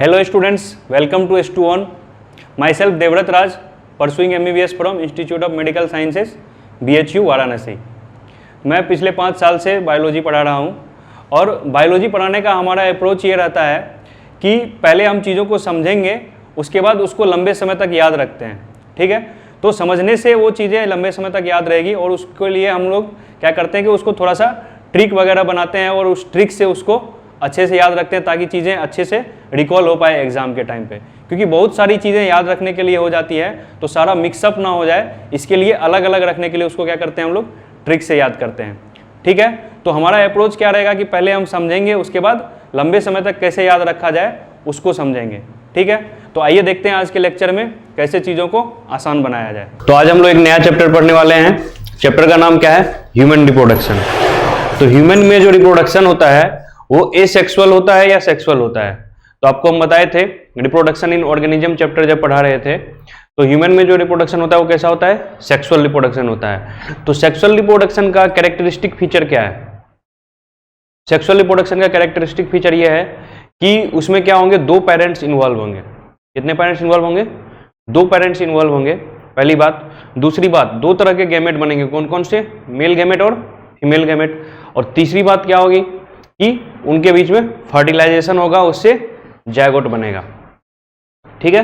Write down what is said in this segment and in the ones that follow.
Hello students, welcome to S2On. Myself Devrat Raj, pursuing MBBS from Institute of Medical Sciences, BHU Varanasi. मैं पिछले 5 साल से biology पढ़ा रहा हूँ और बायोलॉजी पढ़ाने का हमारा अप्रोच ये रहता है कि पहले हम चीज़ों को समझेंगे, उसके बाद उसको लंबे समय तक याद रखते हैं। ठीक है, तो समझने से वो चीज़ें लंबे समय तक याद रहेगी और उसके लिए हम लोग क्या करते हैं कि उसको थोड़ा सा ट्रिक वगैरह बनाते हैं और उस ट्रिक से उसको अच्छे से याद रखते हैं ताकि चीज़ें अच्छे से रिकॉल हो पाए एग्जाम के टाइम पे। क्योंकि बहुत सारी चीज़ें याद रखने के लिए हो जाती है तो सारा मिक्सअप ना हो जाए, इसके लिए अलग अलग रखने के लिए उसको क्या करते हैं हम लोग ट्रिक से याद करते हैं। ठीक है, तो हमारा अप्रोच क्या रहेगा कि पहले हम समझेंगे, उसके बाद लंबे समय तक कैसे याद रखा जाए उसको समझेंगे। ठीक है, तो आइए देखते हैं आज के लेक्चर में कैसे चीज़ों को आसान बनाया जाए। तो आज हम लोग एक नया चैप्टर पढ़ने वाले हैं। चैप्टर का नाम क्या है? Human reproduction. तो ह्यूमन में जो रिप्रोडक्शन होता है वो एसेक्सुअल होता है या सेक्सुअल होता है। तो आपको हम बताए थे रिप्रोडक्शन इन ऑर्गेनिज्म चैप्टर जब पढ़ा रहे थे, तो ह्यूमन में जो रिप्रोडक्शन होता है वो कैसा होता है? सेक्सुअल रिप्रोडक्शन होता है। तो सेक्सुअल रिप्रोडक्शन का कैरेक्टरिस्टिक फीचर क्या है? सेक्सुअल रिप्रोडक्शन का कैरेक्टरिस्टिक फीचर ये है कि उसमें क्या होंगे? 2 पेरेंट्स इन्वॉल्व होंगे। कितने पेरेंट्स इन्वॉल्व होंगे? 2 पेरेंट्स इन्वॉल्व होंगे, पहली बात। दूसरी बात, 2 तरह के गैमेट बनेंगे। कौन कौन से? मेल गैमेट और फीमेल गैमेट। और तीसरी बात क्या होगी कि उनके बीच में फर्टिलाइजेशन होगा, उससे जायगोट बनेगा। ठीक है,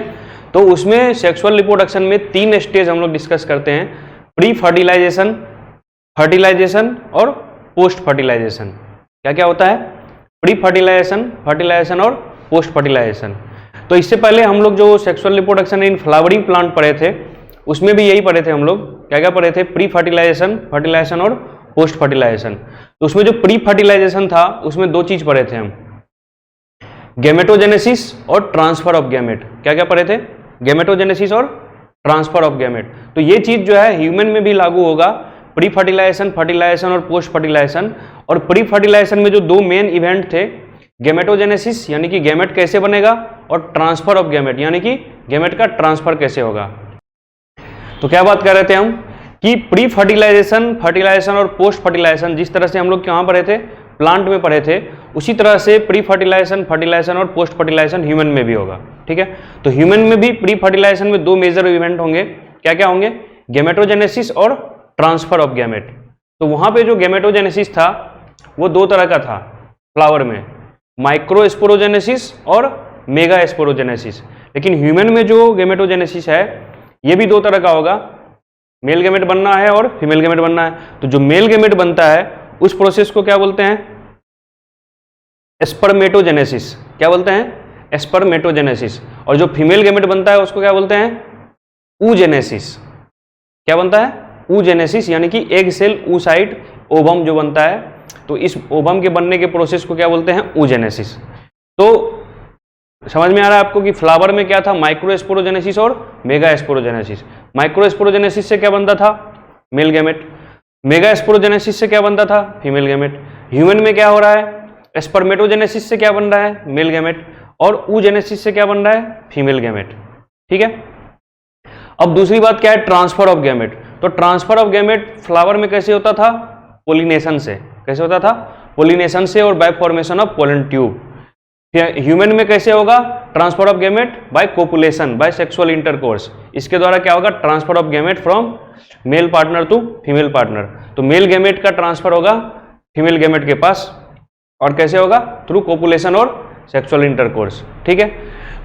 तो उसमें सेक्सुअल रिप्रोडक्शन में 3 स्टेज हम लोग डिस्कस करते हैं: प्री फर्टिलाइजेशन, फर्टिलाइजेशन और पोस्ट फर्टिलाइजेशन। क्या क्या होता है? प्री फर्टिलाइजेशन, फर्टिलाइजेशन और पोस्ट फर्टिलाइजेशन। तो इससे पहले हम लोग जो sexual reproduction in flowering plant पढ़े थे उसमें भी यही पढ़े थे हम लोग। क्या क्या पढ़े थे? प्री फर्टिलाइजेशन, फर्टिलाइजेशन और पोस्ट फर्टिलाइजेशन। तो उसमें जो प्री फर्टिलाइजेशन था उसमें 2 चीज पढ़े थे हम, गैमेटोजेनेसिस और ट्रांसफर ऑफ गैमेट। क्या क्या पढ़े थे? गैमेटोजेनेसिस और ट्रांसफर ऑफ गैमेट। तो ये चीज जो है ह्यूमन में भी लागू होगा, प्री फर्टिलाइजेशन, फर्टिलाइजेशन और पोस्ट फर्टिलाइजेशन। और प्री फर्टिलाइजेशन में जो 2 मेन इवेंट थे, गैमेटोजेनेसिस यानी कि गैमेट कैसे बनेगा, और ट्रांसफर ऑफ गैमेट यानी कि गैमेट का ट्रांसफर कैसे होगा। तो क्या बात कर रहे थे हम कि प्री फर्टिलाइजेशन, फर्टिलाइजेशन और पोस्ट फर्टिलाइजेशन जिस तरह से हम लोग कहाँ पढ़े थे? प्लांट में पढ़े थे, उसी तरह से प्री फर्टिलाइजेशन, फर्टिलाइजेशन और पोस्ट फर्टिलाइजेशन ह्यूमन में भी होगा। ठीक है, तो ह्यूमन में भी प्री फर्टिलाइजेशन में 2 मेजर इवेंट होंगे। क्या क्या होंगे? गैमेटोजेनेसिस और ट्रांसफर ऑफ गैमेट। तो वहां पे जो गैमेटोजेनेसिस था वो 2 तरह का था फ्लावर में, माइक्रोस्पोरोजेनेसिस और मेगा स्पोरोजेनेसिस। लेकिन ह्यूमन में जो गैमेटोजेनेसिस है ये भी 2 तरह का होगा, मेल गैमेट बनना है और फीमेल गैमेट बनना है। तो जो मेल गैमेट बनता है उस प्रोसेस को क्या बोलते हैं? स्पर्मेटोजेनेसिस। क्या बोलते हैं? स्पर्मेटोजेनेसिस। और जो फीमेल गैमेट बनता है उसको क्या बोलते हैं? ऊजेनेसिस। क्या बनता है? ऊजेनेसिस, यानी कि एग सेल oocyte ओवम जो बनता है, तो इस ओवम के बनने के प्रोसेस को क्या बोलते हैं? ऊजेनेसिस। तो समझ में आ रहा है आपको कि फ्लावर में क्या था? माइक्रोस्पोरोजेनेसिस और मेगा स्पोरोजेनेसिस। माइक्रोस्पोरोजेनेसिस से क्या बनता था? Male gamete. मेगा स्पोरोजेनेसिस से क्या बनता था? Female gamete. ह्यूमन में क्या हो रहा है? स्पर्मेटोजेनेसिस से क्या बन रहा है? Male gamete. और ऊजेनेसिस से क्या बन रहा है? Female gamete. ठीक है, अब दूसरी बात क्या है? Transfer of gamete. तो ट्रांसफर ऑफ गैमेट फ्लावर में कैसे होता था? पोलिनेशन से। कैसे होता था? पोलिनेशन से और by formation of pollen tube. Human में कैसे होगा? Transfer of gamete by copulation, by sexual intercourse. इसके द्वारा क्या होगा? Transfer of gamete from male partner to female partner. तो मेल गैमेट का ट्रांसफर होगा फीमेल गैमेट के पास, और कैसे होगा? थ्रू कोपुलेशन और सेक्सुअल इंटरकोर्स। ठीक है,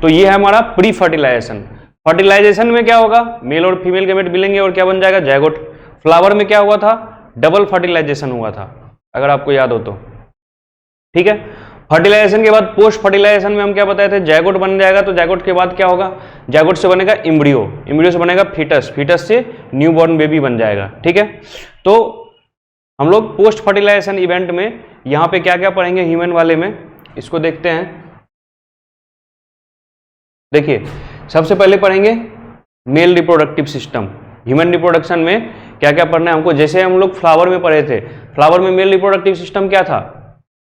तो ये है हमारा प्री फर्टिलाइजेशन। फर्टिलाइजेशन में क्या होगा? मेल और फीमेल गैमेट मिलेंगे और क्या बन जाएगा? जायगोट। फ्लावर में क्या हुआ था? डबल फर्टिलाइजेशन हुआ था, अगर आपको याद हो तो। ठीक है, फर्टिलाइजेशन के बाद पोस्ट फर्टिलाइजेशन में हम क्या बताए थे? जायगोट बन जाएगा। तो जायगोट के बाद क्या होगा? जायगोट से बनेगा एम्ब्रियो, एम्ब्रियो से बनेगा फीटस, फीटस से न्यूबॉर्न बेबी बन जाएगा। ठीक है, तो हम लोग पोस्ट फर्टिलाइजेशन इवेंट में यहां पे क्या क्या पढ़ेंगे ह्यूमन वाले में, इसको देखते हैं। देखिए, सबसे पहले पढ़ेंगे male reproductive system. Human reproduction में क्या क्या पढ़ना है हमको? जैसे हम लोग फ्लावर में पढ़े थे, फ्लावर में मेल रिप्रोडक्टिव सिस्टम क्या था?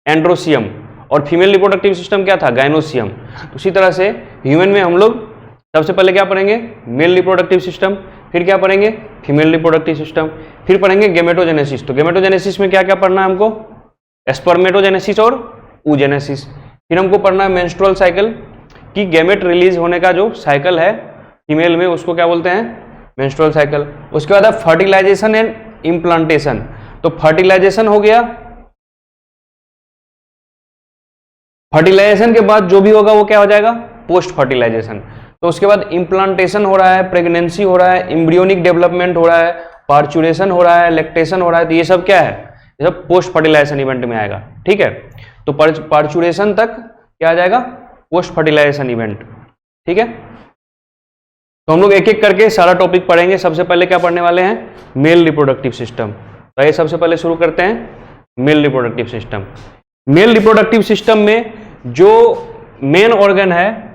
एंड्रोसियम। और फीमेल रिप्रोडक्टिव सिस्टम क्या था? गायनोसियम। उसी तरह से ह्यूमन में हम लोग सबसे पहले क्या पढ़ेंगे? Male reproductive system. फिर क्या पढ़ेंगे? Female reproductive system. फिर पढ़ेंगे गैमेटोजेनेसिस। तो गैमेटोजेनेसिस में क्या क्या पढ़ना है हमको? स्पर्मेटोजेनेसिस और ऊजेनेसिस। फिर हमको पढ़ना है मेंस्ट्रुअल साइकिल। कि गैमेट रिलीज होने का जो साइकिल है फीमेल में उसको क्या बोलते हैं, मेंस्ट्रुअल साइकिल। उसके बाद फर्टिलाइजेशन एंड इम्प्लांटेशन। तो फर्टिलाइजेशन हो गया, फर्टिलाइजेशन के बाद जो भी होगा वो क्या हो जाएगा, पोस्ट फर्टिलाइजेशन। तो उसके बाद इम्प्लांटेशन हो रहा है, प्रेगनेंसी हो रहा है, एम्ब्रियोनिक डेवलपमेंट हो रहा है, पार्चुरेशन हो रहा है, लैक्टेशन हो रहा है। तो ये सब क्या है, ये सब पोस्ट फर्टिलाइजेशन इवेंट में आएगा। ठीक है, तो पार्चुरेशन तक क्या आ जाएगा, पोस्ट फर्टिलाइजेशन इवेंट। ठीक है, तो हम लोग एक एक करके सारा टॉपिक पढ़ेंगे। सबसे पहले क्या पढ़ने वाले हैं, मेल रिप्रोडक्टिव सिस्टम। तो ये सबसे पहले शुरू करते हैं male reproductive system. Male reproductive system में जो मेन ऑर्गन है,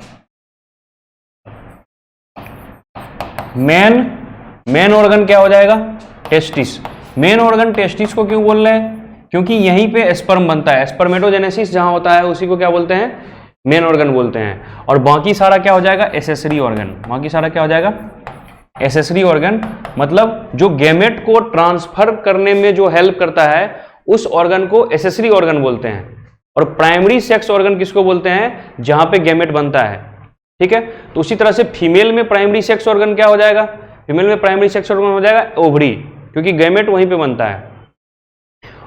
मेन ऑर्गन क्या हो जाएगा, टेस्टिस। मेन ऑर्गन टेस्टिस को क्यों बोल रहे हैं, क्योंकि यहीं पे स्पर्म बनता है। स्पर्मेटोजेनेसिस जहां होता है उसी को क्या बोलते हैं, मेन ऑर्गन बोलते हैं। और बाकी सारा क्या हो जाएगा, एसेसरी ऑर्गन। बाकी सारा क्या हो जाएगा, एसेसरी ऑर्गन। मतलब जो गैमेट को ट्रांसफर करने में जो हेल्प करता है उस ऑर्गन को एसेसरी ऑर्गन बोलते हैं। और प्राइमरी सेक्स ऑर्गन किसको बोलते हैं, जहां पे गैमेट बनता है। ठीक है, तो उसी तरह से फीमेल में प्राइमरी सेक्स ऑर्गन क्या हो जाएगा, फीमेल में प्राइमरी सेक्स ऑर्गन हो जाएगा ओवरी, क्योंकि गैमेट वहीं पे बनता है।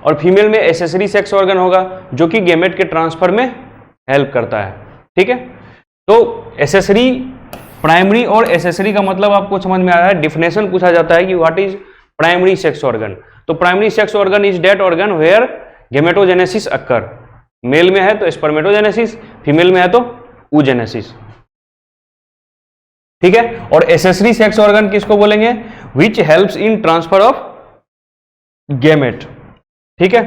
और फीमेल में एसेसरी सेक्स ऑर्गन होगा जो कि गैमेट के ट्रांसफर में हेल्प करता है। ठीक है, तो एसेसरी, प्राइमरी और एसेसरी का मतलब आपको समझ में आ रहा है। डिफिनेशन पूछा जाता है कि what is primary sex organ. तो primary sex organ is that organ where gametogenesis occur. Male में है तो स्पर्मेटोजेनेसिस, फीमेल में है तो oogenesis। ठीक है, और एसेसरी सेक्स ऑर्गन किसको बोलेंगे, which helps in transfer of gamete. ठीक है,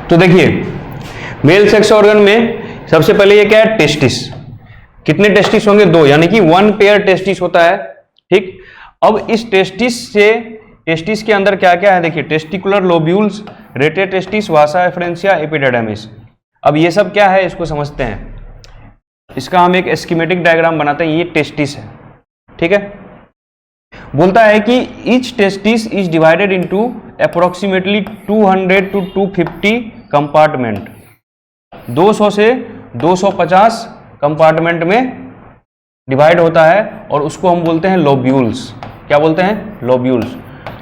तो देखिए मेल सेक्स ऑर्गन में सबसे पहले ये क्या है, टेस्टिस। कितने टेस्टिस होंगे, 2, यानी कि 1 पेयर टेस्टिस होता है। ठीक, अब इस टेस्टिस से, टेस्टिस के अंदर क्या क्या है, देखिए टेस्टिकुलर लोब्यूल्स, रेटे टेस्टिस, वासा एफरेंसिया, एपिडेडर्मिस। अब ये सब क्या है इसको समझते हैं। इसका हम एक स्कीमेटिक डायग्राम बनाते हैं। ये टेस्टिस है। ठीक है, बोलता है कि each testis is divided into approximately 200 to 250 compartment. 200 से 250 कंपार्टमेंट में डिवाइड होता है और उसको हम बोलते हैं लोब्यूल्स। क्या बोलते हैं, लोब्यूल्स।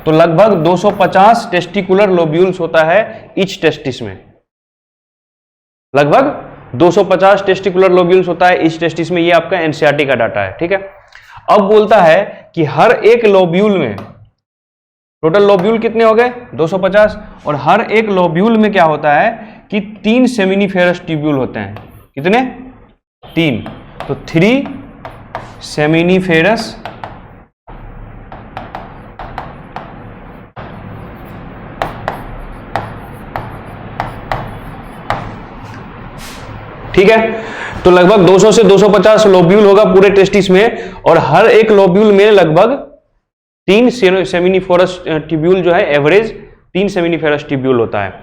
तो लगभग 250 टेस्टिकुलर लोब्यूल्स होता है ईच टेस्टिस में। लगभग 250 टेस्टिकुलर लोब्यूल्स होता है ईच टेस्टिस में। ये आपका एनसीईआरटी का डाटा है। ठीक है, अब बोलता है कि हर एक लोब्यूल में, टोटल लोब्यूल कितने हो गए, 250, और हर एक लोब्यूल में क्या होता है कि 3 सेमिनिफेरस ट्यूब्यूल होते हैं। कितने, 3। तो 3 सेमिनिफेरस ठीक है, तो लगभग 200 से 250 लोब्यूल होगा पूरे टेस्टिस में, और हर एक लोब्यूल में लगभग 3 सेमिनिफेरस ट्यूब्यूल जो है, एवरेज 3 सेमिनिफेरस ट्यूब्यूल होता है।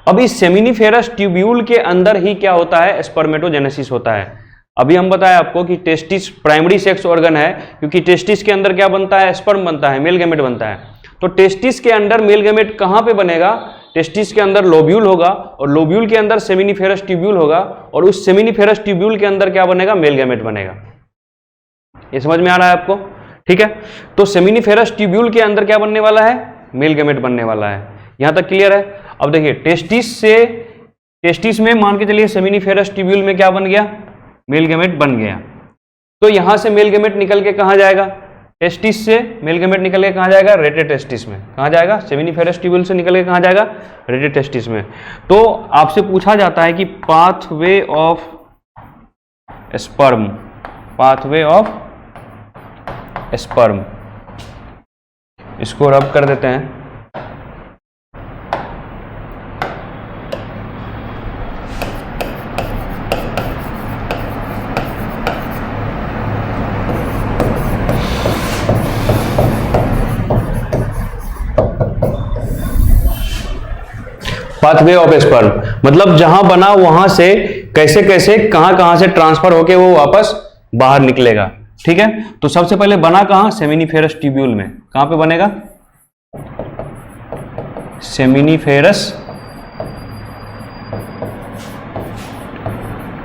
अब इस सेमिनिफेरस ट्यूब्यूल के अंदर ही क्या होता है, स्पर्मेटोजेनेसिस होता है। अभी हम बताएं आपको कि टेस्टिस प्राइमरी सेक्स ऑर्गन है, क्योंकि टेस्टिस के अंदर क्या बनता है, स्पर्म बनता है, मेल गैमेट बनता है। तो टेस्टिस के अंदर मेल गैमेट कहां पे बनेगा, टेस्टिस के अंदर लोब्यूल होगा, और लोब्यूल के अंदर सेमिनिफेरस ट्यूब्यूल होगा, और उस सेमिनिफेरस ट्यूब्यूल के अंदर क्या बनेगा, मेल गैमेट बनेगा। ये समझ में आ रहा है आपको। ठीक है, तो सेमिनिफेरस ट्यूब्यूल के अंदर क्या बनने वाला है, मेल गैमेट बनने वाला है। यहां तक क्लियर है। अब देखिए टेस्टिस से, टेस्टिस में मान के चलिए सेमिनिफेरस ट्यूब्यूल में क्या बन गया, मेल गैमेट बन गया। तो यहां से मेल गैमेट निकल के कहां जाएगा, टेस्टिस से मेल गैमेट निकल के कहां जाएगा, रेटे टेस्टिस में। कहां जाएगा, सेमिनिफेरस ट्यूब्यूल से निकल के कहां जाएगा, रेटे टेस्टिस में। तो आपसे पूछा जाता है कि pathway of sperm, pathway of sperm, इसको रब कर देते हैं। पाथवे ऑफ स्पर्म मतलब जहां बना वहां से कैसे कैसे कहां कहां से ट्रांसफर होके वो वापस बाहर निकलेगा। ठीक है, तो सबसे पहले बना कहां, सेमिनिफेरस ट्यूब्यूल में। कहां पे बनेगा, सेमिनिफेरस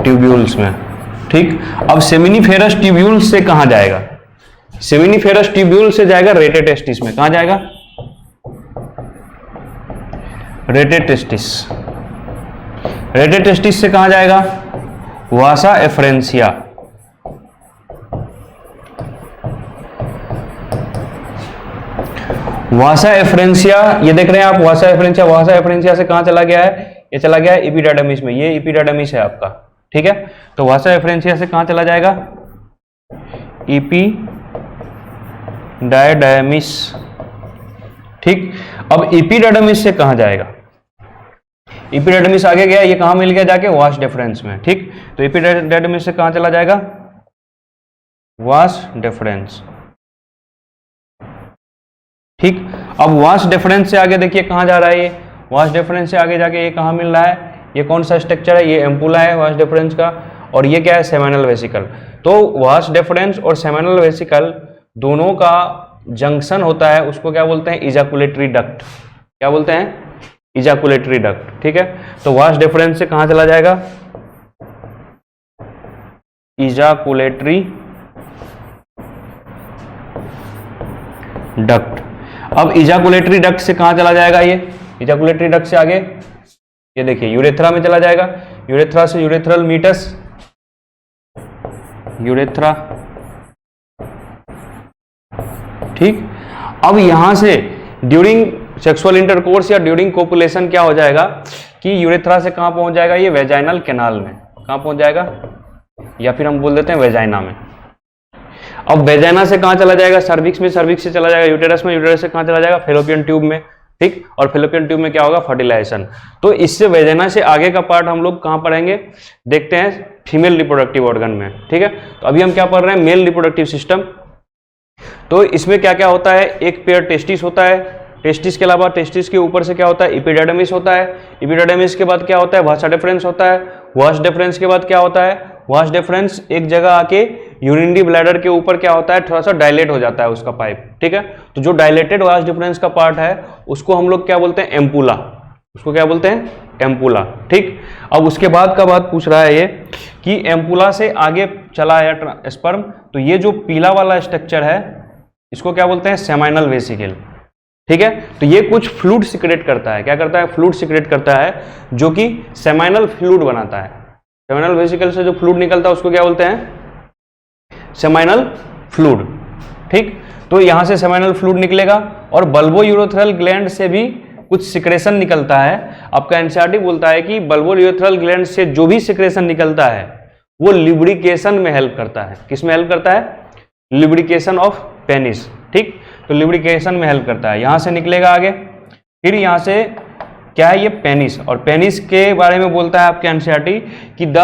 ट्यूब्यूल्स में। ठीक, अब सेमिनिफेरस ट्यूब्यूल्स से कहां जाएगा? सेमिनिफेरस ट्यूब्यूल से जाएगा रेटेटेस्टिस में। कहां जाएगा? रेटेटेस्टिस। रेटेटेस्टिस से कहां जाएगा? वासा एफरेंसिया। वासा एफरेंसिया, ये देख रहे हैं आप, वासा एफरेंसिया। वासा एफरेंसिया से कहां चला गया है? ये चला गया है एपिडाडर्मिस में। ये एपिडाडर्मिस है आपका। ठीक है, तो वासा एफरेंसिया से कहां चला जाएगा? एपिडाडर्मिस। ठीक, अब एपिडाडर्मिस से कहां जाएगा? एपिडाडर्मिस आगे गया, ये कहां मिल गया? जाके वास डेफरेंस में। ठीक, तो एपिडाडर्मिस से कहां चला जाएगा? Vas deferens. ठीक, अब वास डेफरेंस से आगे देखिए कहां जा रहा है ये? वास डेफरेंस से आगे जाके ये कहां मिल रहा है? ये कौन सा स्ट्रक्चर है? ये एम्पुला है वास डेफरेंस का, और ये क्या है? Seminal vesicle. तो वास डेफरेंस और सेमिनल वेसिकल दोनों का जंक्शन होता है, उसको क्या बोलते हैं? इजाकुलेटरी डक्ट। क्या बोलते हैं? इजाकुलेटरी डक्ट। ठीक है, तो वास डेफरेंस से कहां चला जाएगा? इजाकुलेटरी डक्ट। अब इजाकुलेटरी डक्ट से कहां चला जाएगा? ये इजाकुलेटरी डक्ट से आगे ये देखिए यूरेथ्रा में चला जाएगा। यूरेथ्रा से यूरेथ्रल मीटस, यूरेथ्रा। ठीक, अब यहां से ड्यूरिंग सेक्सुअल इंटरकोर्स या ड्यूरिंग कोपुलेशन क्या हो जाएगा कि यूरेथ्रा से कहां पहुंच जाएगा? ये वेजाइनल कैनाल में। कहां पहुंच जाएगा? या फिर हम बोल देते हैं वेजाइना में। अब वेजाइना से कहां चला जाएगा? सर्विक्स में। सर्विक्स से चला जाएगा यूटेरस में। यूटेरस से कहां चला जाएगा? फेलोपियन ट्यूब में। ठीक, और फेलोपियन ट्यूब में क्या होगा? फर्टिलाइजेशन। तो इससे वेजाइना से आगे का पार्ट हम लोग कहां पढ़ेंगे? देखते हैं फीमेल रिप्रोडक्टिव ऑर्गन में। ठीक है, तो अभी हम क्या पढ़ रहे हैं? Male reproductive system. तो इसमें क्या क्या होता है? एक पेयर टेस्टिस होता है। टेस्टिस के अलावा टेस्टिस के ऊपर से क्या होता है? एपिडाडर्मिस होता है। एपिडाडर्मिस के बाद क्या होता है? वासा डेफरेंस होता है। वास डेफरेंस के बाद क्या होता है? वास डेफरेंस एक जगह आके यूरिनरी ब्लैडर के ऊपर क्या होता है? थोड़ा सा डायलेट हो जाता है उसका पाइप। ठीक है, तो जो डायलेटेड वास डेफरेंस का पार्ट है उसको हम लोग क्या बोलते हैं? एम्पुला। उसको क्या बोलते हैं? एम्पुला। ठीक, अब उसके बाद का बात पूछ रहा है ये कि एम्पुला से आगे चला है स्पर्म, तो ये जो पीला वाला स्ट्रक्चर है इसको क्या बोलते हैं? Seminal vesicle. ठीक है, तो ये कुछ फ्लूइड सिक्रेट करता है। क्या करता है? फ्लूइड सिक्रेट करता है, जो कि सेमाइनल फ्लूइड बनाता है। सेमाइनल वेसिकल से जो फ्लूइड निकलता है उसको क्या बोलते हैं? Seminal fluid. ठीक, तो यहां से सेमाइनल फ्लूइड निकलेगा और बल्बो यूरोथ्रल ग्लैंड से भी कुछ सिक्रेशन निकलता है। आपका एनसीईआरटी बोलता है कि बल्बो यूरोथ्रल ग्लैंड से जो भी सिक्रेशन निकलता है वो लिब्रिकेशन में हेल्प करता है। किस में हेल्प करता है? Lubrication of penis. ठीक, तो लिब्रिकेशन में हेल्प करता है। यहां से निकलेगा आगे, फिर यहां से क्या है? ये पेनिस। और पेनिस के बारे में बोलता है आपके एनसीईआरटी कि the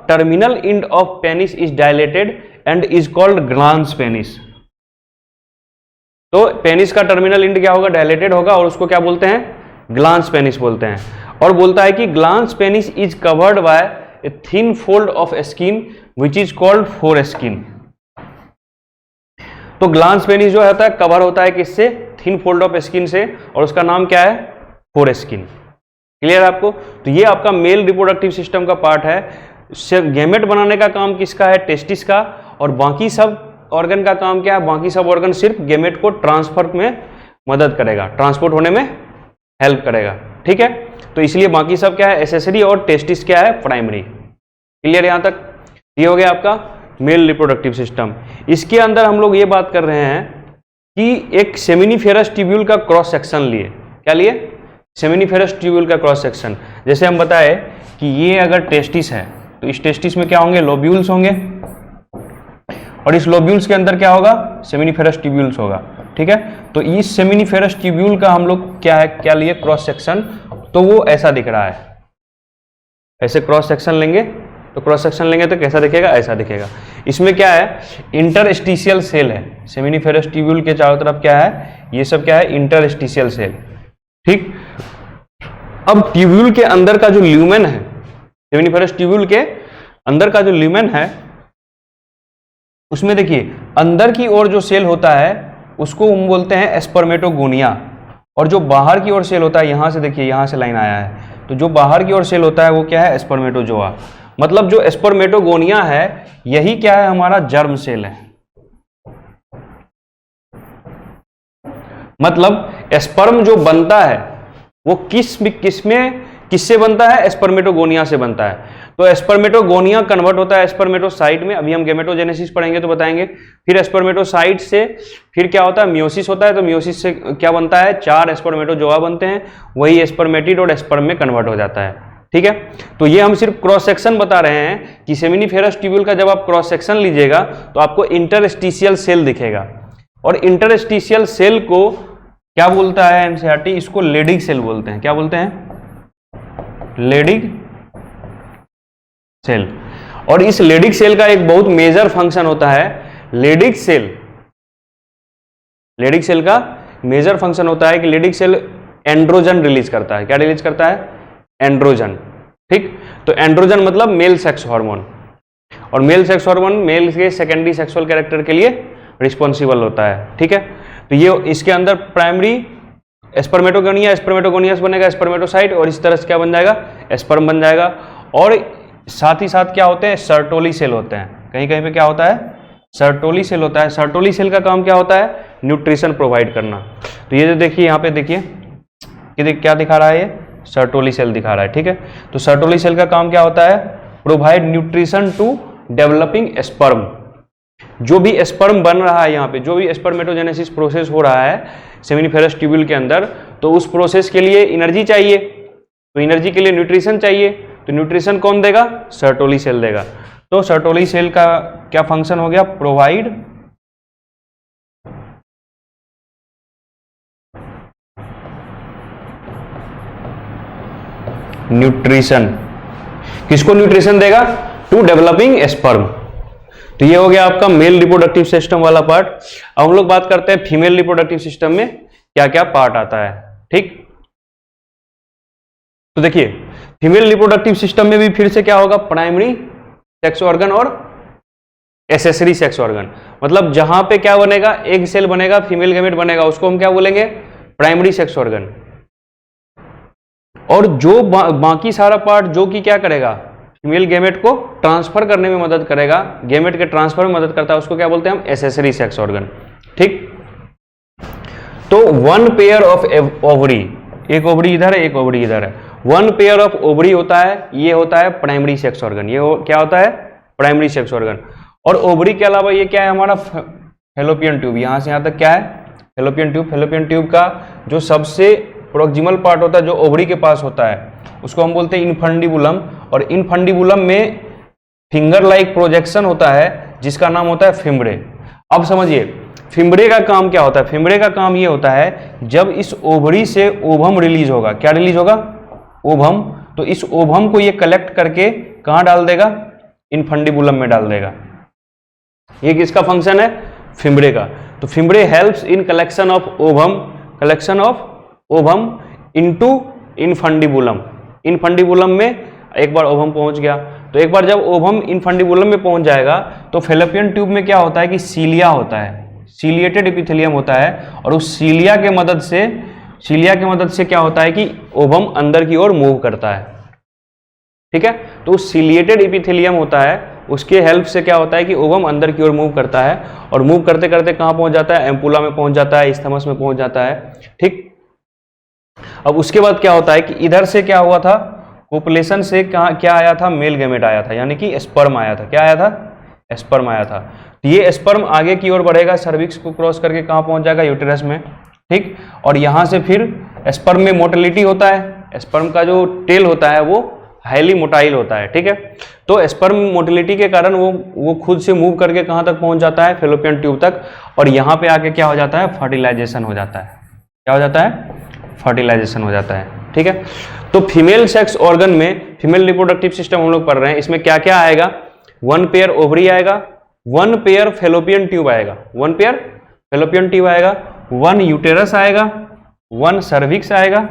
terminal end of penis is dilated and is called glans penis. तो पेनिस का टर्मिनल एंड क्या होगा? डायलेटेड होगा, और उसको क्या बोलते हैं? ग्लांस पेनिस बोलते हैं। और बोलता है कि glans penis is covered by a thin fold of skin which is called four skin. तो ग्लांस पेनिस जो होता है कवर होता है किससे? थिन फोल्ड ऑफ स्किन से, और उसका नाम क्या है? Four skin. क्लियर है आपको? तो ये आपका मेल रिप्रोडक्टिव सिस्टम का पार्ट है। गैमेट बनाने का काम किसका है? टेस्टिस का। और बाकी सब ऑर्गन का काम क्या है? बाकी सब ऑर्गन सिर्फ गैमेट को ट्रांसफर में मदद करेगा, ट्रांसपोर्ट होने में हेल्प करेगा। ठीक है, तो इसलिए बाकी सब क्या है? एसेसरी, और टेस्टिस क्या है? प्राइमरी। क्लियर यहां तक? ये हो गया आपका मेल रिप्रोडक्टिव सिस्टम। इसके अंदर हम लोग ये बात कर रहे हैं कि एक सेमिनिफेरस ट्यूब्यूल का क्रॉस सेक्शन लिए। क्या लिए? सेमिनिफेरस ट्यूब्यूल का क्रॉस सेक्शन। जैसे हम बताए कि ये अगर टेस्टिस है तो इस टेस्टिस में क्या होंगे? लोब्यूल्स होंगे, और इस लोब्यूल्स के अंदर क्या होगा? सेमिनिफेरस ट्यूब्यूल्स होगा। ठीक है, तो इस सेमिनिफेरस ट्यूब्यूल का हम लोग क्या है? क्या लिए? Cross section. तो वो ऐसा दिख रहा है। ऐसे क्रॉस सेक्शन लेंगे तो क्रॉस सेक्शन लेंगे तो कैसा दिखेगा? ऐसा दिखेगा। इसमें क्या है? इंटरस्टिशियल सेल है। सेमिनिफेरस ट्यूब्यूल के चारों तरफ क्या है? ये सब क्या है? Interstitial cell. ठीक, अब ट्यूब्यूल के अंदर का जो ल्यूमेन है, सेमिनिफेरस ट्यूब्यूल के अंदर का जो ल्यूमेन है, उसमें देखिए अंदर की ओर जो सेल होता है उसको हम बोलते हैं स्पर्मेटोगोनिया, और जो बाहर की ओर सेल होता है, यहां से देखिए यहां से लाइन आया है, तो जो बाहर की ओर सेल होता है वो क्या है, स्पर्मेटोजोआ। मतलब जो स्पर्मेटोगोनिया है यही क्या है, हमारा जर्म सेल है। मतलब स्पर्म जो बनता है वो किससे बनता है, स्पर्मेटोगोनिया से बनता है। तो स्पर्मेटोगोनिया कन्वर्ट होता है स्पर्मेटोसाइट में, अभी हम गेमेटोजेनेसिस पढ़ेंगे तो बताएंगे। फिर स्पर्मेटोसाइट से फिर क्या होता है, मियोसिस होता है, तो मियोसिस से क्या बनता है, 4 स्पर्मेटोजोआ बनते हैं, वही स्पर्मेटिड और स्पर्म में कन्वर्ट हो जाता है। ठीक है, तो ये हम सिर्फ क्रॉस सेक्शन बता रहे हैं कि सेमिनिफेरस ट्यूब्यूल का जब आप क्रॉस सेक्शन लीजिएगा तो आपको इंटरस्टिशियल सेल दिखेगा, और इंटरस्टिशियल सेल को क्या बोलता है एनसीईआरटी, इसको लेडिग सेल बोलते हैं। क्या बोलते हैं, लेडिग सेल। और इस लेडिग सेल का एक बहुत मेजर फंक्शन होता है, लेडिग सेल का मेजर फंक्शन होता है कि लेडिग सेल एंड्रोजन रिलीज करता है। क्या रिलीज करता है, एंड्रोजन। ठीक, तो एंड्रोजन मतलब मेल सेक्स हार्मोन, और मेल सेक्स हार्मोन मेल के सेकेंडरी सेक्सुअल कैरेक्टर के लिए रिस्पॉन्सिबल होता है। ठीक है, तो ये इसके अंदर प्राइमरी स्पर्मेटोगोनिया, स्पर्मेटोगोनिया से बनेगा स्पर्मेटोसाइट, और इस तरह से क्या बन जाएगा, स्पर्म बन जाएगा। और साथ ही साथ क्या होते हैं, सर्टोली सेल होते हैं। कहीं कहीं पे क्या होता है, सर्टोली सेल होता है। सर्टोली सेल का काम क्या होता है, न्यूट्रिशन प्रोवाइड करना। तो ये जो देखिए यहाँ पे देखिए कि क्या दिखा रहा है, ये सर्टोली सेल दिखा रहा है। ठीक है, तो सर्टोली सेल का काम क्या होता है, provide nutrition to developing sperm. जो भी स्पर्म बन रहा है यहाँ पे, जो भी स्पर्मेटोजेनेसिस प्रोसेस हो रहा है सेमिनिफेरस ट्यूब्यूल के अंदर, तो उस प्रोसेस के लिए एनर्जी चाहिए, तो एनर्जी के लिए न्यूट्रिशन चाहिए, तो न्यूट्रिशन कौन देगा, सर्टोली सेल देगा। तो सर्टोली सेल का क्या फंक्शन हो गया, प्रोवाइड न्यूट्रिशन। किसको न्यूट्रिशन देगा, टू डेवलपिंग स्पर्म। तो ये हो गया आपका मेल रिप्रोडक्टिव सिस्टम वाला पार्ट। अब हम लोग बात करते हैं फीमेल रिप्रोडक्टिव सिस्टम में क्या क्या पार्ट आता है। ठीक, तो देखिए फीमेल रिप्रोडक्टिव सिस्टम में भी फिर से क्या होगा, प्राइमरी सेक्स ऑर्गन और एसेसरी सेक्स ऑर्गन। मतलब जहां पे क्या बनेगा, एग सेल बनेगा, फीमेल गैमेट बनेगा, उसको हम क्या बोलेंगे, प्राइमरी सेक्स ऑर्गन। और जो बाकी सारा पार्ट जो कि क्या करेगा, फीमेल गैमेट को ट्रांसफर करने में मदद करेगा, गैमेट के ट्रांसफर में मदद करता है, उसको क्या बोलते हैं हम, एसेसरी सेक्स ऑर्गन। ठीक, तो 1 पेयर ऑफ ओवरी, एक ओवरी इधर है, एक ओवरी इधर है, 1 पेयर ऑफ ओवरी होता है, ये होता है प्राइमरी सेक्स ऑर्गन। ये क्या होता है, प्राइमरी सेक्स ऑर्गन। और ओवरी के अलावा ये क्या है, हमारा फैलोपियन ट्यूब। यहां से यहां तक क्या है, फैलोपियन ट्यूब। फैलोपियन ट्यूब का जो सबसे प्रोक्सिमल पार्ट होता है, जो ओवरी के पास होता है, उसको हम बोलते हैं इनफंडिबुलम। और इनफंडिबुलम में फिंगर लाइक प्रोजेक्शन होता है जिसका नाम होता है फिम्ब्रे। अब समझिए फिम्ब्रे का काम क्या होता है। फिम्ब्रे का काम ये होता है जब इस ओवरी से ओवम रिलीज होगा, क्या रिलीज होगा, ओवम, तो इस ओवम को ये कलेक्ट करके कहां डाल देगा, इनफंडिबुलम में डाल देगा। ये किसका फंक्शन है, फिम्ब्रे का। तो fimbriae helps in collection of ovum into infundibulum. Infundibulum में एक बार ओवम पहुंच गया, तो एक बार जब ओवम इनफंडिबुलम में पहुंच जाएगा तो फैलोपियन ट्यूब में क्या होता है कि सीलिया होता है, सीलिएटेड एपिथेलियम होता है, और उस सीलिया के मदद से क्या होता है कि ओवम अंदर की ओर मूव करता है। ठीक है, तो उस सीलिएटेड एपिथेलियम होता है, उसके हेल्प से क्या होता है कि ओवम अंदर की ओर मूव करता है, और मूव करते करते कहां पहुंच जाता है, एम्पुला में पहुंच जाता है, इस्थमस में पहुंच जाता है। ठीक, अब उसके बाद क्या होता है कि इधर से क्या हुआ था, कोपुलेशन से क्या आया था, मेल गैमेट आया था, यानी कि स्पर्म आया था। क्या आया था, स्पर्म आया था। तो ये स्पर्म आगे की ओर बढ़ेगा, सर्विक्स को क्रॉस करके कहां पहुंच जाएगा, यूटेरस में। ठीक, और यहां से फिर स्पर्म में मोटिलिटी होता है, स्पर्म का जो टेल होता है वो हाईली मोटाइल होता है। ठीक है, तो स्पर्म मोटिलिटी के कारण वो खुद से मूव करके कहां तक पहुंच जाता है, फैलोपियन ट्यूब तक, और यहां पे आके क्या हो जाता है, फर्टिलाइजेशन हो जाता है। क्या हो जाता है, फर्टिलाइजेशन हो जाता है। ठीक है, तो फीमेल सेक्स ऑर्गन में फीमेल रिप्रोडक्टिव सिस्टम हम लोग पढ़ रहे हैं, इसमें क्या क्या आएगा, 1 पेयर ओवरी आएगा, 1 पेयर फैलोपियन ट्यूब आएगा, 1 पेयर फैलोपियन ट्यूब आएगा, 1 यूटेरस आएगा, 1 सर्विक्स आएगा,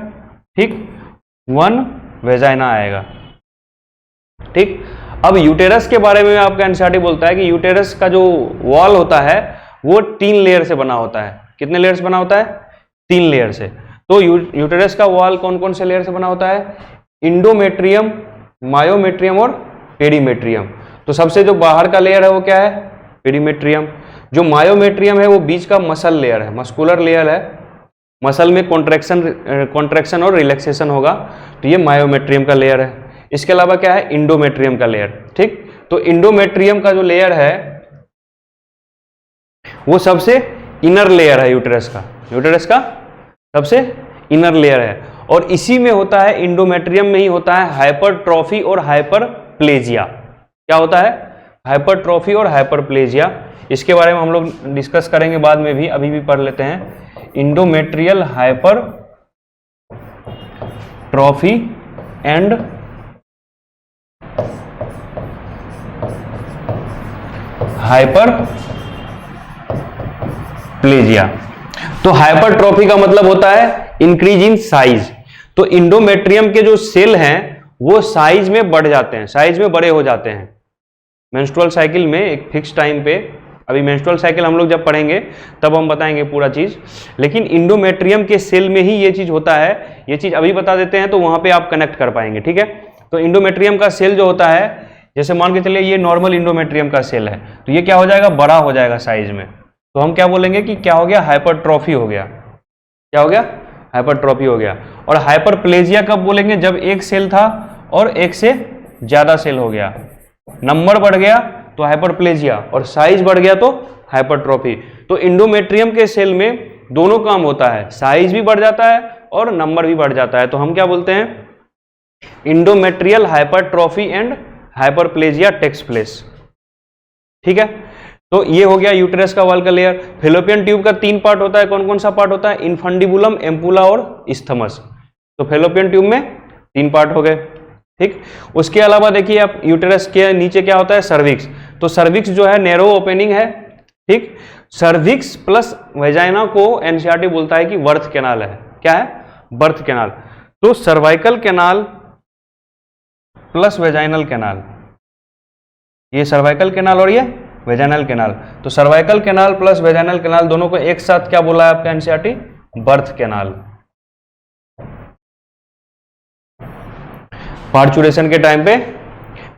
ठीक, 1 वेजाइना आएगा। ठीक, अब यूटेरस के बारे में आपका एनसीईआरटी बोलता है कि यूटेरस का जो वॉल होता है वो 3 लेयर से बना होता है। कितने लेयर से बना होता है, 3 लेयर से। तो यूटेरस का वॉल कौन कौन से लेयर से बना होता है? इंडोमेट्रियम, मायोमेट्रियम और पेरीमेट्रियम। तो सबसे जो बाहर का लेयर है वो क्या है? पेरीमेट्रियम। जो मायोमेट्रियम है वो बीच का मसल लेयर है, मस्कुलर लेयर है, मसल में कॉन्ट्रैक्शन और रिलैक्सेशन होगा, तो ये मायोमेट्रियम का लेयर है। इसके अलावा क्या है? इंडोमेट्रियम का लेयर। ठीक, तो इंडोमेट्रियम का जो लेयर है वो सबसे इनर लेयर है यूटेरस का, यूटेरस का सबसे इनर लेयर है। और इसी में होता है, इंडोमेट्रियम में ही होता है हाइपरट्रॉफी और हाइपरप्लेजिया। क्या होता है? हाइपरट्रॉफी और हाइपरप्लेजिया। इसके बारे में हम लोग डिस्कस करेंगे बाद में भी, अभी भी पढ़ लेते हैं। Endometrial hypertrophy and hyperplasia. तो हाइपरट्रॉफी का मतलब होता है इंक्रीज इन साइज। तो इंडोमेट्रियम के जो सेल हैं वो साइज में बढ़ जाते हैं, साइज में बड़े हो जाते हैं मेंस्ट्रुअल साइकिल में एक फिक्स टाइम पे। अभी मेंस्ट्रुअल साइकिल हम लोग जब पढ़ेंगे तब हम बताएंगे पूरा चीज, लेकिन इंडोमेट्रियम के सेल में ही ये चीज होता है। ये चीज अभी बता देते हैं तो वहां पे आप कनेक्ट कर पाएंगे। ठीक है, तो इंडोमेट्रियम का सेल जो होता है, जैसे मान के चलिए ये नॉर्मल इंडोमेट्रियम का सेल है, तो ये क्या हो जाएगा? बड़ा हो जाएगा साइज में। तो हम क्या बोलेंगे कि क्या हो गया? हाइपरट्रॉफी हो गया। क्या हो गया? हाइपरट्रॉफी हो गया। और हाइपरप्लेजिया कब बोलेंगे? जब एक सेल था और एक से ज्यादा सेल हो गया, नंबर बढ़ गया तो हाइपरप्लेजिया, और साइज बढ़ गया तो हाइपरट्रॉफी। तो इंडोमेट्रियम के सेल में दोनों काम होता है, साइज भी बढ़ जाता है और नंबर भी बढ़ जाता है। तो हम क्या बोलते हैं? Endometrial hypertrophy and hyperplasia takes place. ठीक है, तो ये हो गया यूटेरस का वॉल का लेयर। फेलोपियन ट्यूब का 3 पार्ट होता है। कौन कौन सा पार्ट होता है? इनफंडिबुलम, एम्पुला और इस्थमस। तो फेलोपियन ट्यूब में 3 पार्ट हो गए। ठीक, उसके अलावा देखिए आप, यूटेरस के नीचे क्या होता है? सर्विक्स। तो सर्विक्स जो है नैरो ओपनिंग है। ठीक, सर्विक्स प्लस वेजाइना को एनसीईआरटी बोलता है कि बर्थ कैनाल है। क्या है? Birth canal. तो cervical canal plus vaginal canal, ये सर्वाइकल कैनाल और ये वेजाइनल कैनाल। तो cervical canal plus vaginal canal दोनों को एक साथ क्या बोला है आपका एनसीईआरटी? Birth canal. पार्चुरेशन के टाइम पे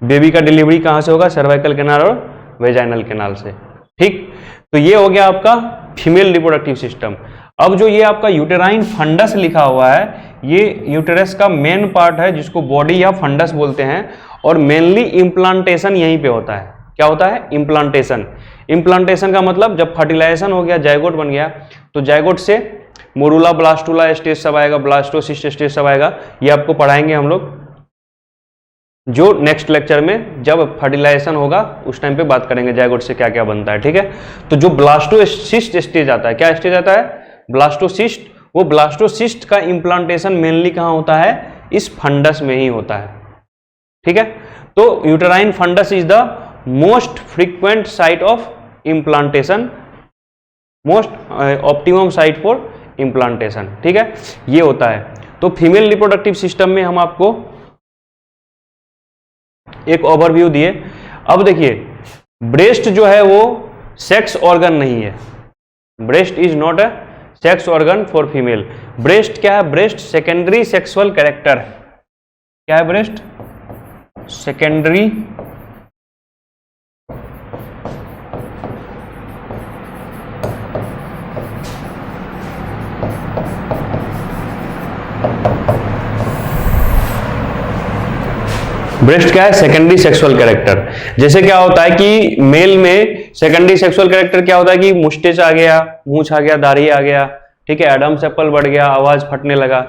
बेबी का डिलीवरी कहां से होगा? सर्वाइकल कैनाल और वेजाइनल कैनाल से। ठीक, तो ये हो गया आपका फीमेल रिप्रोडक्टिव सिस्टम। अब जो ये आपका यूटेराइन फंडस लिखा हुआ है, ये यूटेरस का मेन पार्ट है जिसको बॉडी या फंडस बोलते हैं, और मेनली इम्प्लांटेशन यहीं पे होता है। क्या होता है? इम्प्लांटेशन। इम्प्लांटेशन का मतलब जब फर्टिलाइजेशन हो गया, जाइगोट बन गया, तो जाइगोट से मोरूला ब्लास्टुला स्टेज सब आएगा, ब्लास्टोसिस्ट स्टेज सब आएगा। ये आपको पढ़ाएंगे हम लोग जो नेक्स्ट लेक्चर में, जब फर्टिलाइजेशन होगा उस टाइम पे बात करेंगे जाइगोट से क्या क्या बनता है। ठीक है, तो जो ब्लास्टोसिस्ट स्टेज आता है, क्या स्टेज आता है? ब्लास्टोसिस्ट। वो ब्लास्टोसिस्ट का इम्प्लांटेशन मेनली कहां होता है? इस फंडस में ही होता है। ठीक है, तो uterine fundus is the most frequent site of implantation, most optimum site for implantation. ठीक है, ये होता है। तो फीमेल रिप्रोडक्टिव सिस्टम में हम आपको एक ओवरव्यू दिए। अब देखिए, ब्रेस्ट जो है वो सेक्स ऑर्गन नहीं है। Breast is not a sex organ for female. Breast क्या है? ब्रेस्ट सेकेंडरी सेक्सुअल कैरेक्टर है। क्या है ब्रेस्ट? सेकेंडरी ब्रेस्ट क्या है? Secondary sexual character. जैसे क्या होता है कि मेल में सेकेंडरी सेक्सुअल कैरेक्टर क्या होता है कि मुस्टेच आ गया, मूंछ आ गया, दाढ़ी आ गया, ठीक है, एडम्स एप्पल बढ़ गया, आवाज फटने लगा,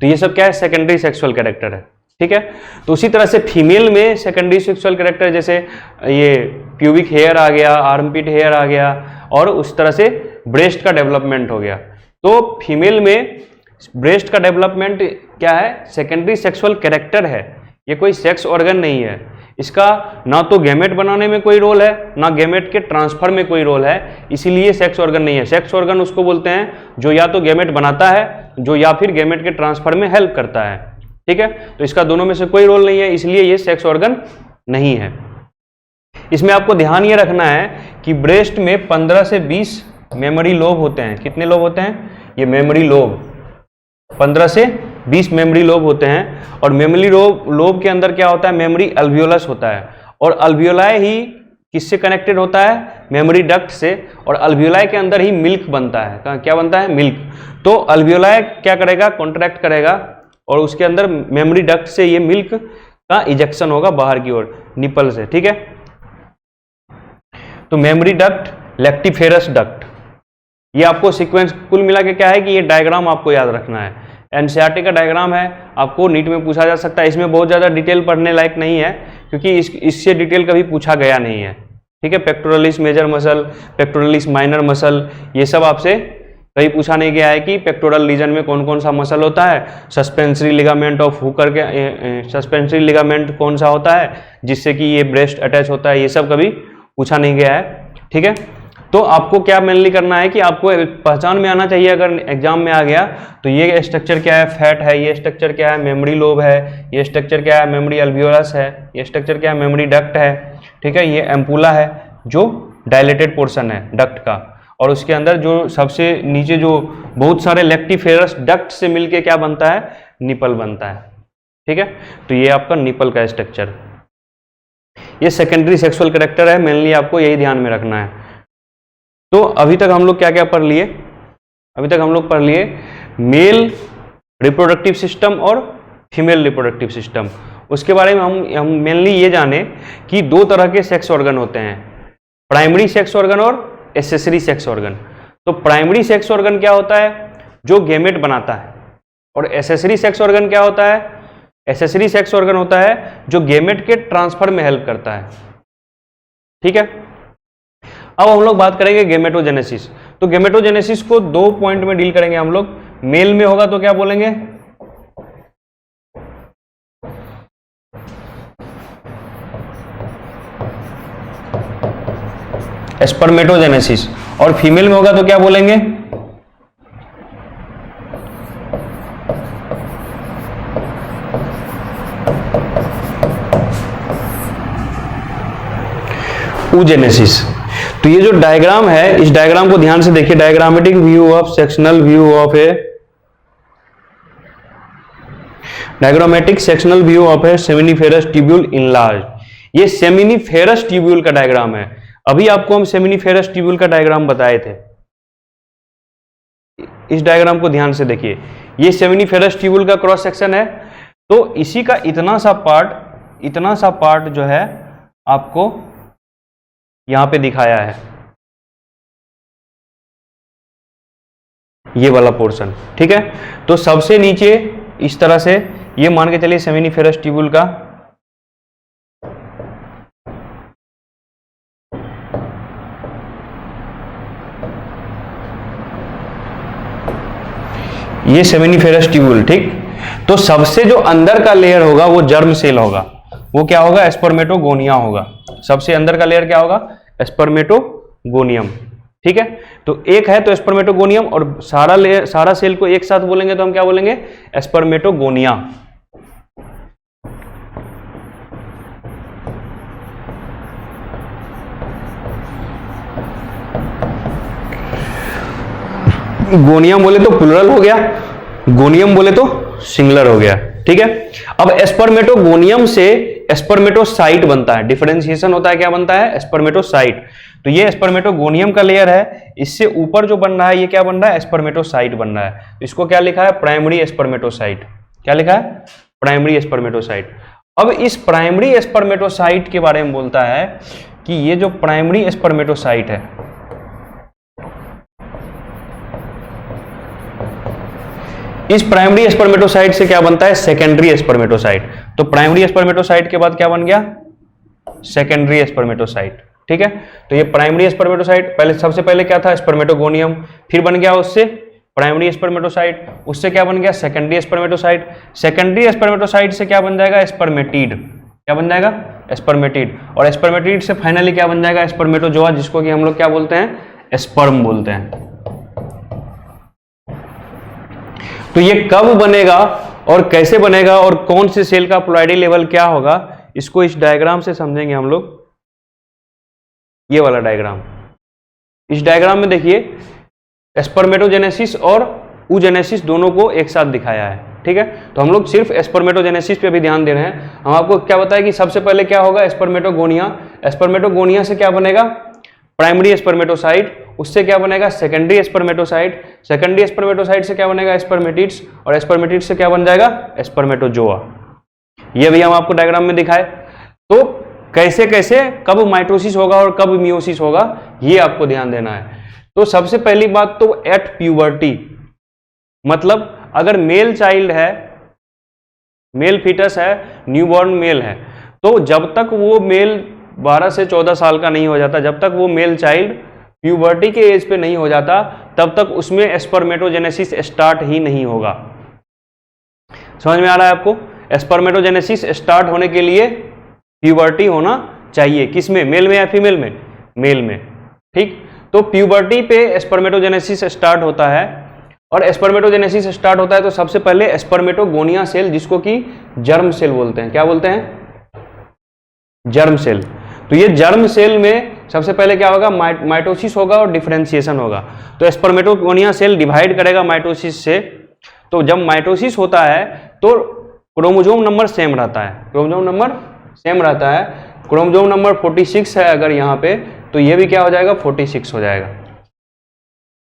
तो ये सब क्या है? सेकेंडरी सेक्सुअल कैरेक्टर है। ठीक है, तो उसी तरह से फीमेल में सेकेंडरी सेक्सुअल कैरेक्टर, जैसे ये प्यूबिक हेयर आ गया, आर्मपिट हेयर आ गया, और उस तरह से ब्रेस्ट का डेवलपमेंट हो गया। तो फीमेल में ब्रेस्ट का डेवलपमेंट क्या है? सेकेंडरी सेक्सुअल कैरेक्टर है, ये कोई सेक्स ऑर्गन नहीं है। इसका ना तो गैमेट बनाने में कोई रोल है, ना गैमेट के ट्रांसफर में कोई रोल है, इसीलिए सेक्स ऑर्गन नहीं है। सेक्स ऑर्गन उसको बोलते हैं जो या तो गैमेट बनाता है, जो या फिर गैमेट के ट्रांसफर में हेल्प करता है। ठीक है, तो इसका दोनों में से कोई रोल नहीं है, इसलिए ये सेक्स ऑर्गन नहीं है। इसमें आपको ध्यान ये रखना है कि ब्रेस्ट में 15 से 20 मेमोरी लोब होते हैं। कितने लोब होते हैं? ये मेमोरी लोब 15 से 20 मेमोरी लोब होते हैं। और मेमोरी लोब के अंदर क्या होता है, मेमोरी अल्वियोलस होता है। और अल्वियोलाई ही किससे कनेक्टेड होता है, मेमोरी डक्ट से। और अल्वियोलाई के अंदर ही मिल्क बनता है। क्या बनता है, मिल्क। तो अल्वियोलाई क्या करेगा, कॉन्ट्रैक्ट करेगा और उसके अंदर मेमोरी डक्ट से ये मिल्क का इजेक्शन होगा बाहर की ओर, निपल से। ठीक है, तो मेमोरी डक्ट, लैक्टिफेरस डक्ट, ये आपको सीक्वेंस कुल मिला के क्या है कि ये डायग्राम आपको याद रखना है। एनसीईआरटी का डायग्राम है, आपको नीट में पूछा जा सकता है। इसमें बहुत ज़्यादा डिटेल पढ़ने लायक नहीं है क्योंकि इससे डिटेल कभी पूछा गया नहीं है। ठीक है, pectoralis major muscle, pectoralis minor muscle, ये सब आपसे कहीं पूछा नहीं गया है कि पेक्टोरल रीजन में कौन कौन सा मसल होता है। सस्पेंसरी लिगामेंट ऑफ हुकर के, सस्पेंसरी लिगामेंट कौन सा होता है जिससे कि ये ब्रेस्ट अटैच होता है, ये सब कभी पूछा नहीं गया है। ठीक है, तो आपको क्या मेनली करना है कि आपको पहचान में आना चाहिए, अगर एग्जाम में आ गया तो ये स्ट्रक्चर क्या है, फैट है, ये स्ट्रक्चर क्या है, मेमोरी लोब है, ये स्ट्रक्चर क्या है, मेमोरी अल्वियोलस है, ये स्ट्रक्चर क्या है, मेमोरी डक्ट है। ठीक है, ये एम्पुला है जो डायलेटेड पोर्शन है डक्ट का, और उसके अंदर जो सबसे नीचे जो बहुत सारे लैक्टिफेरस डक्ट से मिलके क्या बनता है, निपल बनता है। ठीक है, तो ये आपका निपल का स्ट्रक्चर, ये सेकेंडरी सेक्सुअल कैरेक्टर है, मेनली आपको यही ध्यान में रखना है। तो अभी तक हम लोग क्या क्या पढ़ लिए, अभी तक हम लोग पढ़ लिए मेल रिप्रोडक्टिव सिस्टम और फीमेल रिप्रोडक्टिव सिस्टम। उसके बारे में हम मेनली ये जाने कि दो तरह के सेक्स ऑर्गन होते हैं, प्राइमरी सेक्स ऑर्गन और एसेसरी सेक्स ऑर्गन। तो प्राइमरी सेक्स ऑर्गन क्या होता है, जो गेमेट बनाता है, और एसेसरी सेक्स ऑर्गन क्या होता है, एसेसरी सेक्स ऑर्गन होता है जो गेमेट के ट्रांसफर में हेल्प करता है। ठीक है, अब हम लोग बात करेंगे गेमेटोजेनेसिस। तो गेमेटोजेनेसिस को दो पॉइंट में डील करेंगे हम लोग। मेल में होगा तो क्या बोलेंगे, स्पर्मेटोजेनेसिस, और फीमेल में होगा तो क्या बोलेंगे, oogenesis। तो ये जो डायग्राम है, इस डायग्राम को ध्यान से देखिए, diagrammatic view of sectional view of A, diagrammatic sectional view of A seminiferous tubule enlarge. ये सेमिनिफेरस ट्यूब्यूल का डायग्राम है। अभी आपको हम सेमिनिफेरस ट्यूब्यूल का डायग्राम बताए थे, इस डायग्राम को ध्यान से देखिए, ये सेमिनिफेरस ट्यूब्यूल का क्रॉस सेक्शन है। तो इसी का इतना सा पार्ट जो है आपको यहां पे दिखाया है, ये वाला पोर्शन। ठीक है, तो सबसे नीचे इस तरह से ये मान के चलिए सेमिनिफेरस ट्यूब्यूल का ये सेमिनिफेरस ट्यूब्यूल। ठीक, तो सबसे जो अंदर का लेयर होगा वो जर्म सेल होगा, वो क्या होगा, स्पर्मेटोगोनिया होगा। सबसे अंदर का लेयर क्या होगा, स्पर्मेटोगोनियम। ठीक है, तो एक है तो स्पर्मेटोगोनियम, और सारा सेल को एक साथ बोलेंगे तो हम क्या बोलेंगे, स्पर्मेटोगोनिया। गोनियम बोले तो प्लुरल हो गया, गोनियम बोले तो सिंगुलर हो गया। ठीक है, अब स्पर्मेटोगोनियम से स्पर्मेटोसाइट बनता है, डिफरेंशिएशन होता है, क्या बनता है, स्पर्मेटोसाइट। तो ये स्पर्मेटोगोनियम का लेयर है, इससे ऊपर जो बन रहा है ये क्या बन रहा है, स्पर्मेटोसाइट बन रहा है। इसको क्या लिखा है, प्राइमरी स्पर्मेटोसाइट। क्या लिखा है, प्राइमरी स्पर्मेटोसाइट। अब इस प्राइमरी स्पर्मेटोसाइट के बारे में बोलता है कि ये जो प्राइमरी स्पर्मेटोसाइट है, इस प्राइमरी स्पर्मेटोसाइट से क्या बनता है, सेकेंडरी स्पर्मेटोसाइट। तो प्राइमरी स्पर्मेटोसाइट के बाद क्या बन गया, सेकेंडरी स्पर्मेटोसाइट। ठीक है, तो ये प्राइमरी स्पर्मेटोसाइट, पहले सबसे पहले क्या था, स्पर्मेटोगोनियम, फिर बन गया उससे प्राइमरी स्पर्मेटोसाइट, उससे क्या बन गया, सेकेंडरी स्पर्मेटोसाइट। सेकेंडरी स्पर्मेटोसाइट से क्या बन जाएगा, स्पर्मेटिड। क्या बन जाएगा, स्पर्मेटिड। और स्पर्मेटिड से फाइनली क्या बन जाएगा, स्पर्मेटोजोआ, जिसको कि हम लोग क्या बोलते हैं, स्पर्म बोलते हैं। तो ये कब बनेगा और कैसे बनेगा और कौन से सेल का प्लॉइडी लेवल क्या होगा, इसको इस डायग्राम से समझेंगे हम लोग। ये वाला डायग्राम, इस डायग्राम में देखिए स्पर्मेटोजेनेसिस और oogenesis दोनों को एक साथ दिखाया है। ठीक है, तो हम लोग सिर्फ स्पर्मेटोजेनेसिस पे भी ध्यान दे रहे हैं। हम आपको क्या बताया कि सबसे पहले क्या होगा, स्पर्मेटोगोनिया। स्पर्मेटोगोनिया से क्या बनेगा, प्राइमरी स्पर्मेटोसाइट, उससे क्या बनेगा सेकेंडरी स्पर्मेटोसाइट, सेकेंडरी स्पर्मेटोसाइट से क्या बनेगा स्पर्मेटिड्स, और स्पर्मेटिड्स से क्या बन जाएगा स्पर्मेटोजोआ। ये भी हम आपको डायग्राम में दिखाए। तो कैसे कैसे कब माइटोसिस होगा और कब मियोसिस होगा ये आपको ध्यान देना है। तो सबसे पहली बात तो एट प्यूबर्टी, मतलब अगर मेल चाइल्ड है, मेल फीटस है, न्यूबॉर्न मेल है, तो जब तक वो मेल 12 से 14 साल का नहीं हो जाता, जब तक वो मेल चाइल्ड प्यूबर्टी के एज पे नहीं हो जाता, तब तक उसमें स्पर्मेटोजेनेसिस स्टार्ट ही नहीं होगा। समझ में आ रहा है आपको? स्पर्मेटोजेनेसिस स्टार्ट होने के लिए प्यूबर्टी होना चाहिए, किसमें, मेल में या फीमेल में? मेल में। ठीक, तो प्यूबर्टी पे स्पर्मेटोजेनेसिस स्टार्ट होता है, और स्पर्मेटोजेनेसिस स्टार्ट होता है तो सबसे पहले स्पर्मेटोगोनिया सेल, जिसको कि जर्म सेल बोलते हैं, क्या बोलते हैं, जर्म सेल। तो ये जर्म सेल में सबसे पहले क्या होगा, माइटोसिस होगा और डिफरेंशिएशन होगा। तो स्पर्मेटोगोनिया सेल डिवाइड करेगा माइटोसिस से। तो जब माइटोसिस होता है तो क्रोमोसोम नंबर सेम रहता है, क्रोमोसोम नंबर सेम रहता है। क्रोमोसोम नंबर 46 है अगर यहाँ पे, तो ये भी क्या हो जाएगा 46 हो जाएगा।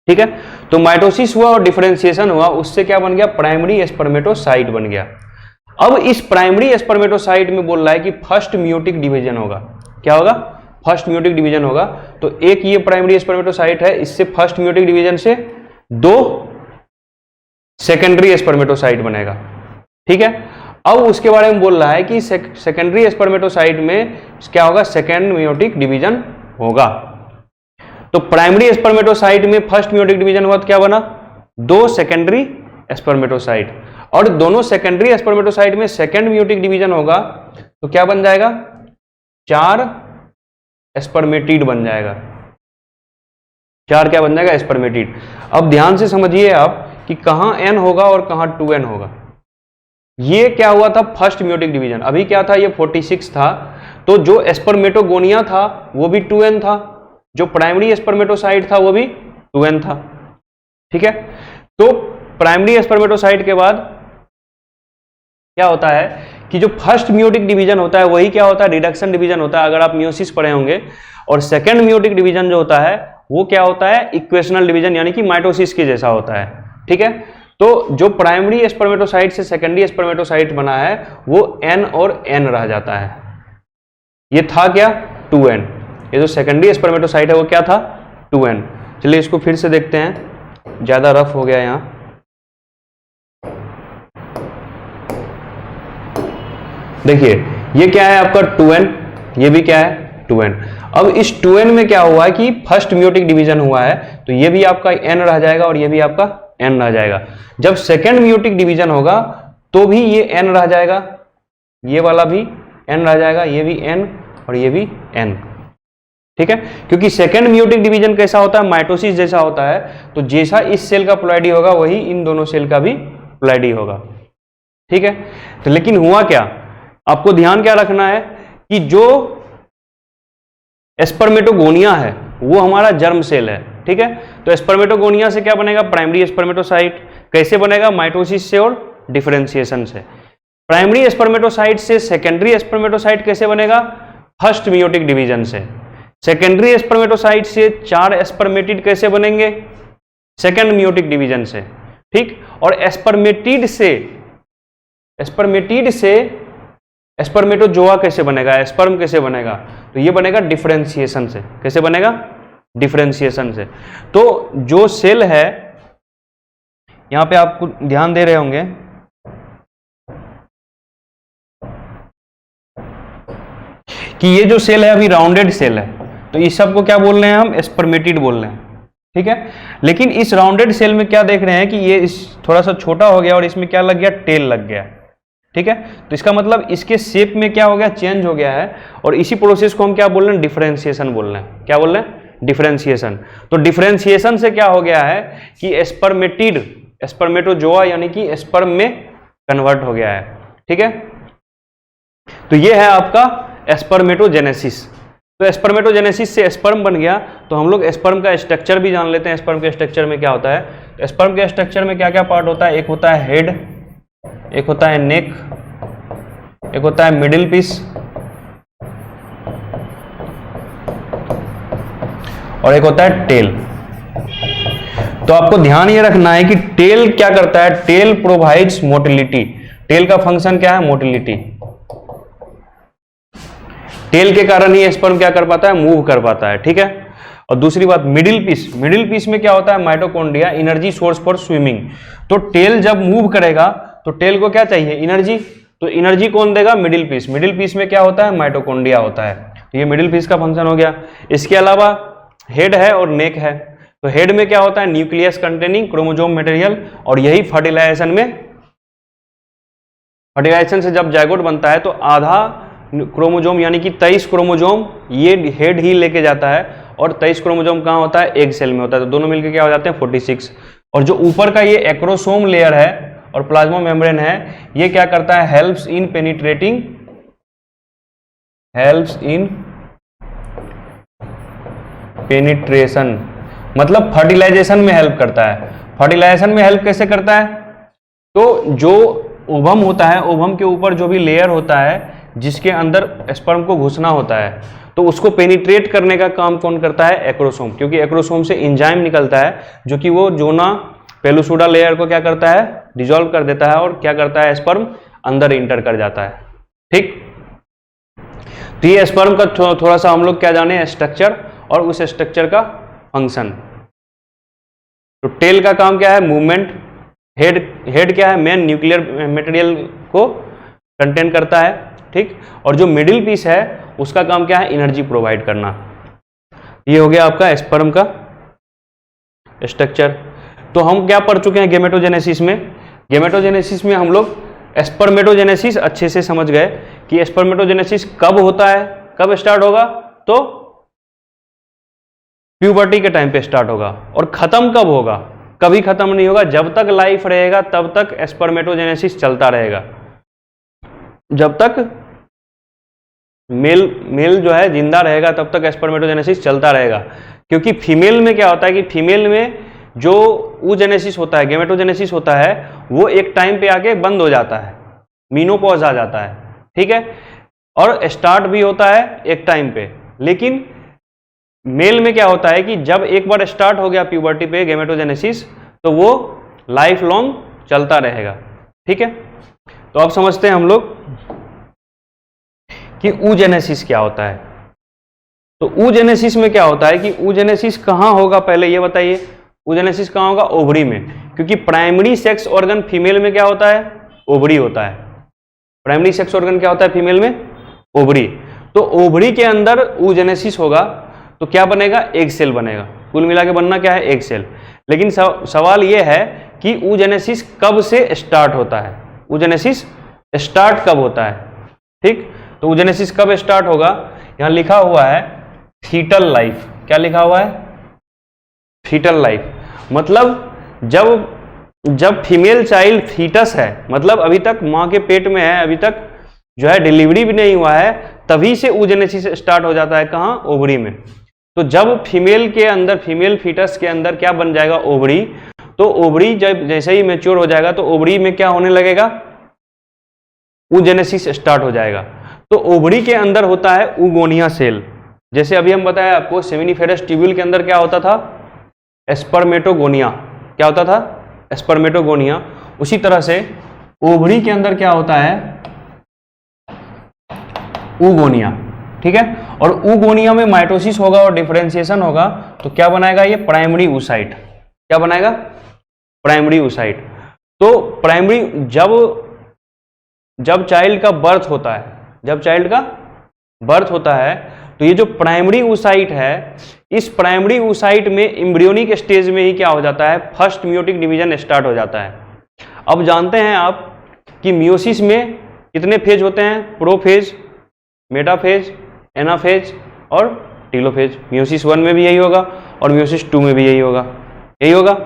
ठीक है, तो माइटोसिस हुआ और डिफरेंशिएशन हुआ, उससे क्या बन गया, प्राइमरी स्पर्मेटोसाइट बन गया। अब इस प्राइमरी स्पर्मेटोसाइट में बोल रहा है कि फर्स्ट मियोटिक डिवीजन होगा। क्या होगा, फर्स्ट मियोटिक डिवीजन होगा। तो एक ये प्राइमरी स्पर्मेटोसाइट है, इससे फर्स्ट मियोटिक डिवीजन से 2 सेकेंडरी स्पर्मेटोसाइट बनेगा। ठीक है, अब उसके बारे में बोल रहा है कि सेकेंडरी स्पर्मेटोसाइट में क्या होगा, सेकेंड मियोटिक डिवीजन होगा। तो प्राइमरी स्पर्मेटोसाइट में फर्स्ट मियोटिक डिवीजन हुआ तो क्या बना, 2 सेकेंडरी स्पर्मेटोसाइट, और दोनों सेकेंडरी स्पर्मेटोसाइट में सेकेंड मियोटिक डिवीजन होगा तो क्या बन जाएगा, 4 स्पर्मेटिड बन जाएगा। 4 क्या बन जाएगा, स्पर्मेटिड। अब ध्यान से समझिए आप कि कहां n होगा और कहां 2n होगा। ये क्या हुआ था, फर्स्ट मियोटिक डिवीजन, अभी क्या था, ये 46 था, तो जो स्पर्मेटोगोनिया था वो भी 2n था, जो प्राइमरी स्पर्मेटोसाइट था वो भी 2n था। ठीक है, तो प्राइमरी स्पर्मेटोसाइट के बाद क्या होता है कि जो फर्स्ट मियोटिक डिवीजन होता है वही क्या होता है, रिडक्शन डिवीजन होता है, अगर आप मियोसिस पढ़े होंगे। और सेकेंड मियोटिक डिवीजन जो होता है वो क्या होता है, इक्वेशनल डिवीजन, यानी कि माइटोसिस के जैसा होता है। ठीक है, तो जो प्राइमरी स्पर्मेटोसाइट से सेकेंडरी स्पर्मेटोसाइट बना है वो n और n रह जाता है। ये था क्या, 2n। ये जो सेकेंडरी स्पर्मेटोसाइट है वो क्या था, 2n। चलिए इसको फिर से देखते हैं, ज्यादा रफ हो गया यहां। देखिए ये क्या है आपका 2n, ये भी क्या है 2n। अब इस 2n में क्या हुआ है कि फर्स्ट मियोटिक डिवीजन हुआ है, तो ये भी आपका n रह जाएगा और ये भी आपका n रह जाएगा। जब सेकेंड मियोटिक डिवीजन होगा तो भी ये n रह जाएगा, ये वाला भी n रह जाएगा, ये भी n और ये भी n। ठीक है, क्योंकि सेकेंड मियोटिक डिवीजन कैसा होता है, माइटोसिस जैसा होता है, तो जैसा इस सेल का प्लॉइडी होगा वही इन दोनों सेल का भी प्लॉइडी होगा। ठीक है, तो लेकिन हुआ क्या, आपको ध्यान क्या रखना है कि जो स्पर्मेटोगोनिया है वो हमारा जर्म सेल है। ठीक है, तो स्पर्मेटोगोनिया से क्या बनेगा, प्राइमरी स्पर्मेटोसाइट। कैसे बनेगा, माइटोसिस से और डिफरेंशिएशन से। प्राइमरी स्पर्मेटोसाइट से सेकेंडरी स्पर्मेटोसाइट कैसे बनेगा, फर्स्ट मियोटिक डिवीजन से। सेकेंडरी स्पर्मेटोसाइट से 4 स्पर्मेटिड कैसे बनेंगे, सेकेंड मियोटिक डिवीजन से। ठीक, और स्पर्मेटिड से स्पर्मेटोजोआ कैसे बनेगा, स्पर्म कैसे बनेगा, तो ये बनेगा डिफरेंशिएशन से। कैसे बनेगा, डिफरेंशिएशन से। तो जो सेल है, यहां पे आपको ध्यान दे रहे होंगे कि ये जो सेल है अभी राउंडेड सेल है, तो इस सब को क्या बोल रहे हैं हम, स्पर्मेटिड बोल रहे हैं। ठीक है, लेकिन इस राउंडेड सेल में क्या देख रहे हैं कि ये इस थोड़ा सा छोटा हो गया और इसमें क्या लग गया, टेल लग गया। ठीक है, तो इसका मतलब इसके शेप में क्या हो गया, चेंज हो गया है, और इसी प्रोसेस को हम क्या बोल रहे हैं, डिफरेंशिएशन बोल रहे हैं। क्या बोल रहे हैं, डिफरेंशिएशन। तो डिफरेंशिएशन से क्या हो गया है कि स्पर्मेटिड स्पर्मेटोजोआ यानी कि स्पर्म में कन्वर्ट हो गया है। ठीक है, तो ये है आपका स्पर्मेटोजेनेसिस। तो स्पर्मेटोजेनेसिस से स्पर्म बन गया, तो हम लोग स्पर्म का स्ट्रक्चर भी जान लेते हैं। स्पर्म के स्ट्रक्चर में क्या होता है, तो स्पर्म के स्ट्रक्चर में क्या क्या पार्ट होता है? एक होता है हेड, एक होता है नेक, एक होता है मिडिल पीस और एक होता है टेल। तो आपको ध्यान ये रखना है कि टेल क्या करता है? Tail provides motility. टेल का फंक्शन क्या है? मोटिलिटी। टेल के कारण ही स्पर्म क्या कर पाता है? मूव कर पाता है, ठीक है। और दूसरी बात मिडिल पीस, मिडिल पीस में क्या होता है? Mitochondria, energy source for swimming. तो टेल जब मूव करेगा तो टेल को क्या चाहिए? एनर्जी। तो एनर्जी कौन देगा? Middle piece. मिडिल पीस में क्या होता है? माइटोकॉन्ड्रिया होता है। तो ये मिडिल पीस का फंक्शन हो गया। इसके अलावा हेड है और नेक है। तो हेड में क्या होता है? न्यूक्लियस कंटेनिंग क्रोमोसोम मटेरियल, और यही फर्टिलाइजेशन में, फर्टिलाइजेशन से जब जायगोट बनता है तो आधा क्रोमोसोम यानी कि 23 क्रोमोसोम ये हेड ही लेके जाता है, और 23 क्रोमोसोम कहाँ होता है? एग सेल में होता है। तो दोनों मिलकर क्या हो जाते हैं? 46। और जो ऊपर का ये एक्रोसोम लेयर है और प्लाज्मा मेम्ब्रेन है, ये क्या करता है? हेल्प्स इन पेनिट्रेशन, मतलब फर्टिलाइजेशन में हेल्प करता है। फर्टिलाइजेशन में हेल्प कैसे करता है? तो जो ओवम होता है, ओवम के ऊपर जो भी लेयर होता है जिसके अंदर स्पर्म को घुसना होता है, तो उसको पेनिट्रेट करने का काम कौन करता है? एक्रोसोम। क्योंकि एक्रोसोम से एंजाइम निकलता है जो कि वो जोना पेलुसुडा लेयर को क्या करता है? डिसॉल्व कर देता है, और क्या करता है? स्पर्म अंदर इंटर कर जाता है, ठीक। तो ये स्पर्म का थोड़ा सा हम लोग क्या जाने? स्ट्रक्चर और उस स्ट्रक्चर का फंक्शन। तो टेल का काम क्या है? मूवमेंट। हेड क्या है? मेन न्यूक्लियर मटेरियल को कंटेन करता है, ठीक। और जो मिडिल पीस है उसका काम क्या है? एनर्जी प्रोवाइड करना। ये हो गया आपका स्पर्म का स्ट्रक्चर। तो हम क्या पढ़ चुके हैं गेमेटोजेनेसिस में? गेमेटोजेनेसिस में हम लोग स्पर्मेटोजेनेसिस अच्छे से समझ गए कि स्पर्मेटोजेनेसिस कब होता है, कब स्टार्ट होगा? तो प्यूबर्टी के टाइम पे स्टार्ट होगा। और खत्म कब होगा? कभी खत्म नहीं होगा, जब तक लाइफ रहेगा तब तक स्पर्मेटोजेनेसिस चलता रहेगा। जब तक मेल जो है जिंदा रहेगा तब तक स्पर्मेटोजेनेसिस चलता रहेगा। क्योंकि फीमेल में क्या होता है कि फीमेल में जो ooजेनेसिस होता है, गेमेटोजेनेसिस होता है, वो एक टाइम पे आके बंद हो जाता है, मीनोपॉज आ जाता है, ठीक है। और स्टार्ट भी होता है एक टाइम पे। लेकिन मेल में क्या होता है कि जब एक बार स्टार्ट हो गया प्यूबर्टी पे गेमेटोजेनेसिस, तो वो लाइफ लॉन्ग चलता रहेगा, ठीक है। तो अब समझते हैं हम लोग कि ooजेनेसिस क्या होता है। तो ooजेनेसिस में क्या होता है कि ooजेनेसिस कहाँ होगा? पहले ये बताइए, ooजेनेसिस कहाँ होगा? ओवरी में। क्योंकि प्राइमरी सेक्स ऑर्गन फीमेल में क्या होता है? ओवरी होता है। प्राइमरी सेक्स ऑर्गन क्या होता है फीमेल में? ओवरी। तो ओवरी के अंदर ooजेनेसिस होगा तो क्या बनेगा? एग सेल बनेगा। कुल मिला के बनना क्या है? Egg cell. लेकिन सवाल ये है कि ooजेनेसिस कब से स्टार्ट होता है? ooजेनेसिस स्टार्ट कब होता है, ठीक। तो ooजेनेसिस कब स्टार्ट होगा? यहां लिखा हुआ है फीटल लाइफ। क्या लिखा हुआ है? Fetal life. मतलब जब फीमेल चाइल्ड फीटस है, मतलब अभी तक मां के पेट में है, अभी तक जो है डिलीवरी भी नहीं हुआ है, तभी से ooजेनेसिस स्टार्ट हो जाता है। कहां? ओवरी में। तो जब फीमेल के अंदर, फीमेल फीटस के अंदर क्या बन जाएगा? ओवरी। तो ओवरी जब जैसे ही मैच्योर हो जाएगा तो ओवरी में क्या होने लगेगा? ooजेनेसिस स्टार्ट हो जाएगा। तो ओवरी के अंदर होता है ooगोनिया सेल। जैसे अभी हम बताया आपको सेमिनिफेरस ट्यूब्यूल के अंदर क्या होता था? स्पर्मेटोगोनिया। क्या होता था? स्पर्मेटोगोनिया। उसी तरह से ओवरी के अंदर क्या होता है? ooगोनिया, ठीक है। और ooगोनिया में माइटोसिस होगा और डिफरेंशिएशन होगा, तो क्या बनाएगा ये? प्राइमरी ooसाइट। क्या बनाएगा? प्राइमरी ooसाइट। तो प्राइमरी जब चाइल्ड का बर्थ होता है, जब चाइल्ड का बर्थ होता है, तो ये जो प्राइमरी ooसाइट है, इस प्राइमरी ooसाइट में एम्ब्रियोनिक स्टेज में ही क्या हो जाता है? फर्स्ट मियोटिक डिवीजन स्टार्ट हो जाता है। अब जानते हैं आप कि मियोसिस में कितने फेज होते हैं? प्रोफेज, मेटाफेज, एनाफेज और टीलोफेज। मियोसिस 1 में भी यही होगा और मियोसिस 2 में भी यही होगा, यही होगा।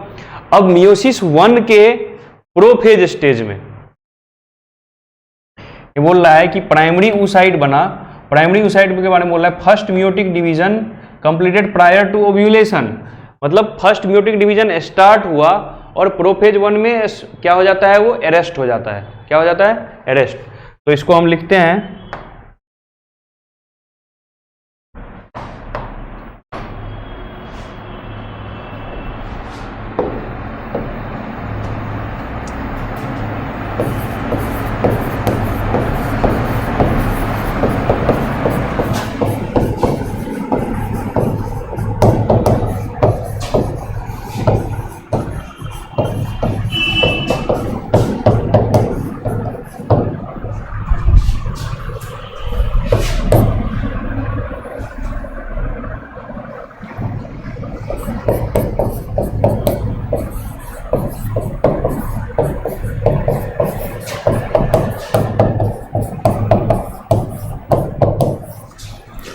अब मियोसिस 1 के प्रोफेज स्टेज में ये बोल रहा है कि प्राइमरी ooसाइट बना। प्राइमरी ooसाइट के बारे में बोल रहा है first meiotic division completed prior to ovulation. मतलब फर्स्ट मियोटिक डिवीजन स्टार्ट हुआ और प्रोफेज 1 में क्या हो जाता है, वो अरेस्ट हो जाता है। क्या हो जाता है, अरेस्ट। तो इसको हम लिखते हैं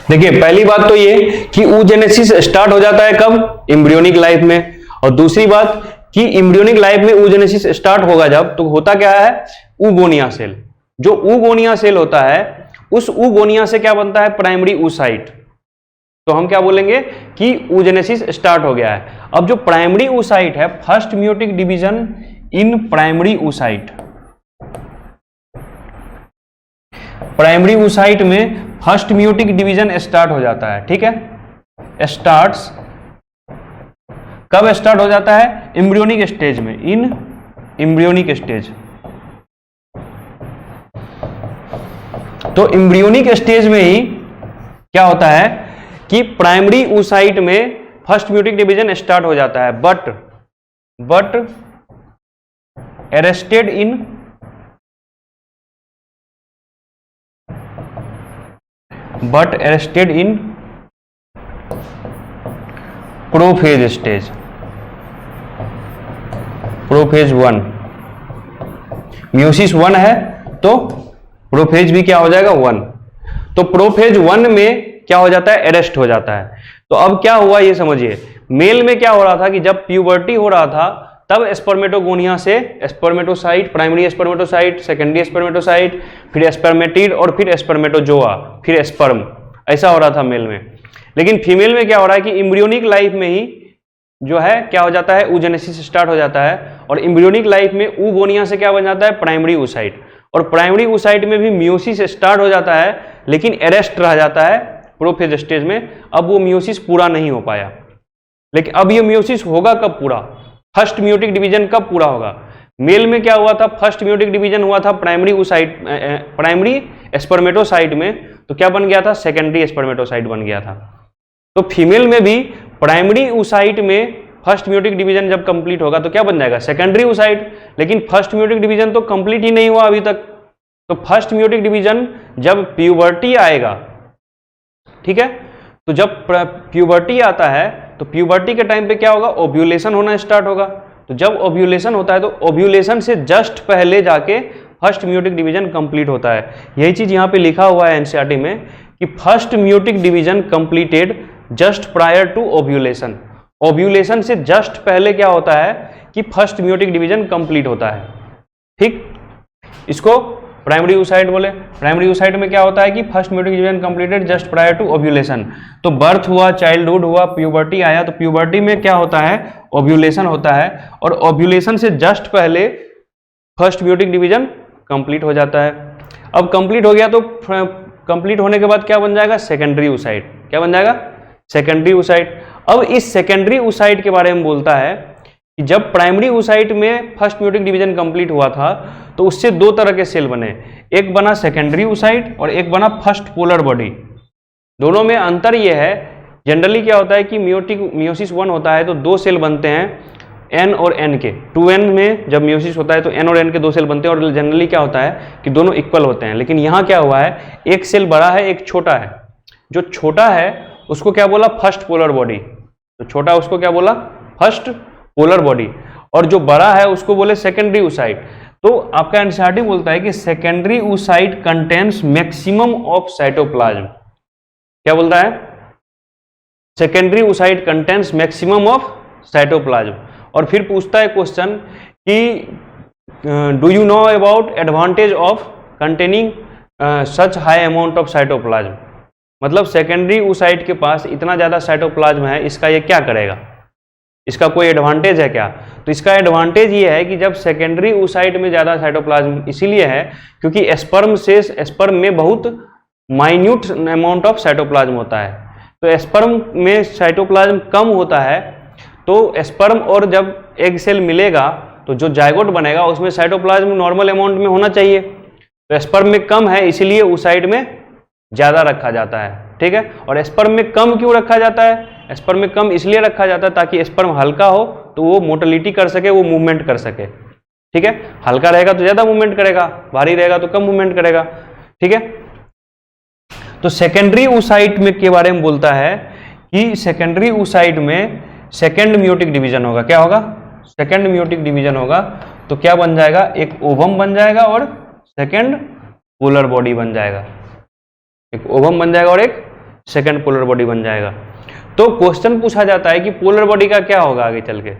देखिए, पहली बात तो ये कि oogenesis स्टार्ट हो जाता है कब, एम्ब्रियोनिक लाइफ में। और दूसरी बात कि एम्ब्रियोनिक लाइफ में oogenesis स्टार्ट होगा जब, तो होता क्या है, oogonia सेल। जो oogonia सेल होता है, उस oogonia से क्या बनता है, प्राइमरी oocyte। तो हम क्या बोलेंगे कि oogenesis स्टार्ट हो गया है। अब जो प्राइमरी oocyte है, first meiotic division in primary oocyte, primary oocyte में फर्स्ट म्यूटिक डिवीजन स्टार्ट हो जाता है। ठीक है, स्टार्ट्स कब स्टार्ट हो जाता है, एम्ब्रियोनिक स्टेज में, इन एम्ब्रियोनिक स्टेज। तो एम्ब्रियोनिक स्टेज में ही क्या होता है कि प्राइमरी oocyte में फर्स्ट म्यूटिक डिवीजन स्टार्ट हो जाता है, but arrested in prophase stage, prophase 1। Meiosis 1 है तो प्रोफेज भी क्या हो जाएगा, 1। तो प्रोफेज 1 में क्या हो जाता है, अरेस्ट हो जाता है। तो अब क्या हुआ ये समझिए, मेल में क्या हो रहा था कि जब प्यूबर्टी हो रहा था तब स्पर्मेटोगोनिया से spermatocyte, primary spermatocyte, secondary spermatocyte, फिर स्पर्मेटिड और फिर स्पर्मेटोजोआ, फिर स्पर्म, ऐसा हो रहा था मेल में। लेकिन फीमेल में क्या हो रहा है कि एम्ब्रियोनिक लाइफ में ही जो है क्या हो जाता है, oogenesis स्टार्ट हो जाता है। और एम्ब्रियोनिक लाइफ में oogonia से क्या बन जाता है, प्राइमरी oocyte। और प्राइमरी oocyte में भी म्यूसिस स्टार्ट हो जाता है, लेकिन अरेस्ट रह जाता है प्रोफेज स्टेज में। अब वो म्यूसिस पूरा नहीं हो पाया। लेकिन अब ये म्यूसिस होगा कब पूरा, फर्स्ट म्यूटिक डिवीजन कब पूरा होगा। मेल में क्या हुआ था, फर्स्ट म्यूटिक डिवीजन हुआ था प्राइमरी oocyte, प्राइमरी स्पर्मेटोसाइट में, तो क्या बन गया था, सेकेंडरी स्पर्मेटोसाइट बन गया था। तो फीमेल में भी प्राइमरी oocyte में फर्स्ट म्यूटिक डिवीजन जब कंप्लीट होगा तो क्या बन जाएगा, सेकेंडरी oocyte। लेकिन फर्स्ट म्यूटिक डिवीजन तो कंप्लीट ही नहीं हुआ अभी तक। तो फर्स्ट म्यूटिक डिवीजन जब प्यूबर्टी आएगा, ठीक है, तो जब प्यूबर्टी आता है तो प्यूबर्टी के टाइम पे क्या होगा, ओव्यूलेशन होना स्टार्ट होगा। तो जब ओव्यूलेशन होता है तो ओव्यूलेशन से जस्ट पहले जाके फर्स्ट म्यूटिक डिवीजन कंप्लीट होता है। यही चीज यहाँ पे लिखा हुआ है एनसीईआरटी में कि first meiotic division completed just prior to ovulation. Ovulation से जस्ट पहले क्या होता है कि फर्स्ट म्यूटिक डिवीजन कंप्लीट होता है। ठीक, इसको प्राइमरी oocyte बोले। प्राइमरी oocyte में क्या होता है कि first meiotic division completed just prior to ovulation. तो बर्थ हुआ, चाइल्डहुड हुआ, प्यूबर्टी आया, तो प्यूबर्टी में क्या होता है, ओव्यूलेशन होता है। और ओव्यूलेशन से जस्ट पहले फर्स्ट म्यूटिक डिवीजन कंप्लीट हो जाता है। अब कंप्लीट हो गया तो कंप्लीट होने के बाद क्या बन जाएगा, सेकेंडरी oocyte। क्या बन जाएगा, सेकेंडरी oocyte। अब इस सेकेंडरी oocyte के बारे में बोलता है कि जब प्राइमरी oocyte में फर्स्ट म्यूटिक डिवीजन कंप्लीट हुआ था तो उससे दो तरह के सेल बने, एक बना सेकेंडरी oocyte और एक बना फर्स्ट पोलर बॉडी। दोनों में अंतर यह है, जनरली क्या होता है कि म्यूसिस 1 होता है तो दो सेल बनते हैं N और N के। 2N में जब म्यूसिस होता है तो N और N के दो सेल बनते हैं और जनरली क्या होता है कि दोनों इक्वल होते हैं। लेकिन यहाँ क्या हुआ है, एक सेल बड़ा है, एक छोटा है। जो छोटा है उसको क्या बोला, फर्स्ट पोलर बॉडी। तो छोटा उसको क्या बोला, फर्स्ट पोलर बॉडी। और जो बड़ा है उसको बोले सेकेंडरी oocyte। तो आपका एनसीईआरटी बोलता है कि secondary oocyte contains maximum of cytoplasm. क्या बोलता है, secondary oocyte contains maximum of cytoplasm. और फिर पूछता है क्वेश्चन कि do you know about advantage of containing such high amount of cytoplasm. मतलब सेकेंडरी oocyte के पास इतना ज्यादा साइटोप्लाज्म है, इसका ये क्या करेगा। इसका कोई एडवांटेज है क्या? तो इसका एडवांटेज ये है कि जब सेकेंडरी oocyte में ज़्यादा साइटोप्लाज्म इसीलिए है क्योंकि स्पर्म में बहुत माइन्यूट अमाउंट ऑफ साइटोप्लाज्म होता है। तो स्पर्म में साइटोप्लाज्म कम होता है, तो स्पर्म और जब एग सेल मिलेगा तो जो जायगोट बनेगा उसमें साइटोप्लाज्म नॉर्मल अमाउंट में होना चाहिए। तो स्पर्म में कम है इसीलिए oocyte में ज़्यादा रखा जाता है, ठीक है। और स्पर्म में कम क्यों रखा जाता है? स्पर्म में कम इसलिए रखा जाता है ताकि स्पर्म हल्का हो तो वो मोटिलिटी कर सके, वो मूवमेंट कर सके, ठीक है। हल्का रहेगा तो ज्यादा मूवमेंट करेगा, भारी रहेगा तो कम मूवमेंट करेगा, ठीक है। तो सेकेंडरी oocyte में के बारे में बोलता है कि सेकेंडरी oocyte में सेकेंड म्यूटिक डिवीजन होगा। क्या होगा? सेकेंड म्यूटिक डिवीजन होगा। तो क्या बन जाएगा? एक ओवम बन जाएगा और सेकेंड पोलर बॉडी बन जाएगा। एक ओवम बन जाएगा और एक सेकेंड पोलर बॉडी बन जाएगा। तो क्वेश्चन पूछा जाता है कि पोलर बॉडी का क्या होगा आगे चल के।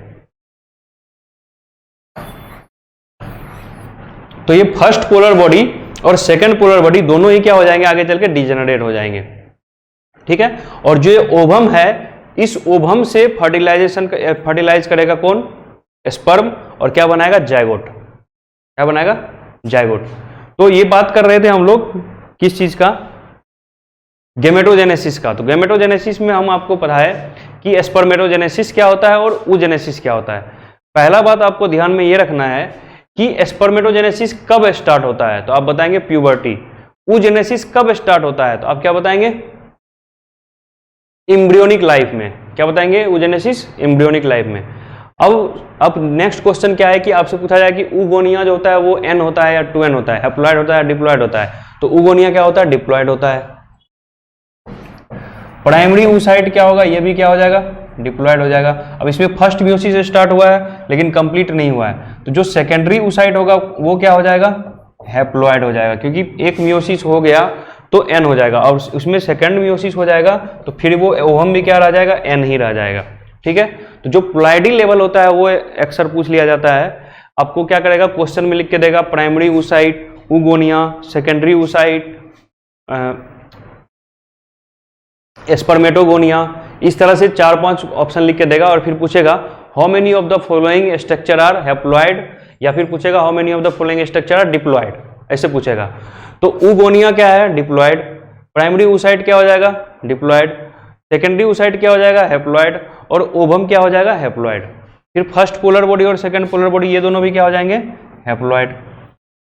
तो ये फर्स्ट पोलर बॉडी और सेकेंड पोलर बॉडी दोनों ही क्या हो जाएंगे आगे चल के? डिजेनरेट हो जाएंगे, ठीक है। और जो ओवम है, इस ओवम से फर्टिलाइज करेगा कौन? स्पर्म, और क्या बनाएगा? जायगोट। क्या बनाएगा? जायगोट। तो ये बात कर रहे थे हम लोग किस चीज का? गेमेटोजेनेसिस का। तो गेमेटोजेनेसिस में हम आपको पढ़ाए कि स्पर्मेटोजेनेसिस क्या होता है और ooजेनेसिस क्या होता है। पहला बात आपको ध्यान में ये रखना है कि स्पर्मेटोजेनेसिस कब स्टार्ट होता है, तो आप बताएंगे प्यूबर्टी। ooजेनेसिस कब स्टार्ट होता है, तो आप क्या बताएंगे? एम्ब्रियोनिक लाइफ में। क्या बताएंगे? ooजेनेसिस एम्ब्रियोनिक लाइफ में। अब नेक्स्ट क्वेश्चन क्या है कि आपसे पूछा जाए कि ooगोनिया जो होता है वो n होता है या 2n होता है, हैप्लॉइड होता है, डिप्लॉइड होता है। तो ooगोनिया क्या होता है? डिप्लॉइड होता है। प्राइमरी oocyte क्या होगा? ये भी क्या हो जाएगा? डिप्लॉइड हो जाएगा। अब इसमें फर्स्ट म्यूसिस स्टार्ट हुआ है लेकिन कंप्लीट नहीं हुआ है, तो जो सेकेंडरी oocyte होगा वो क्या हो जाएगा? हैप्लॉइड हो जाएगा, क्योंकि एक म्यूसिस हो गया तो n हो जाएगा और उसमें सेकेंड म्यूसिस हो जाएगा तो फिर वो ओवम भी क्या रह जाएगा? n ही रह जाएगा, ठीक है। तो जो प्लाइडी लेवल होता है वो अक्सर पूछ लिया जाता है। आपको क्या करेगा? क्वेश्चन में लिख के देगा प्राइमरी oocyte, ooगोनिया, सेकेंडरी oocyte, स्पर्मेटोगोनिया, इस तरह से 4-5 ऑप्शन लिख के देगा और फिर पूछेगा how many of the following structure are haploid, या फिर पूछेगा how many of the following structure are diploid, ऐसे पूछेगा। तो ooगोनिया क्या है? डिप्लॉइड। प्राइमरी oocyte क्या हो जाएगा? डिप्लॉइड। सेकेंडरी oocyte क्या हो जाएगा? हैप्लॉइड। और ओवम क्या हो जाएगा? हैप्लॉइड। फिर फर्स्ट पोलर बॉडी और सेकेंड पोलर बॉडी ये दोनों भी क्या हो जाएंगे? हैप्लॉइड।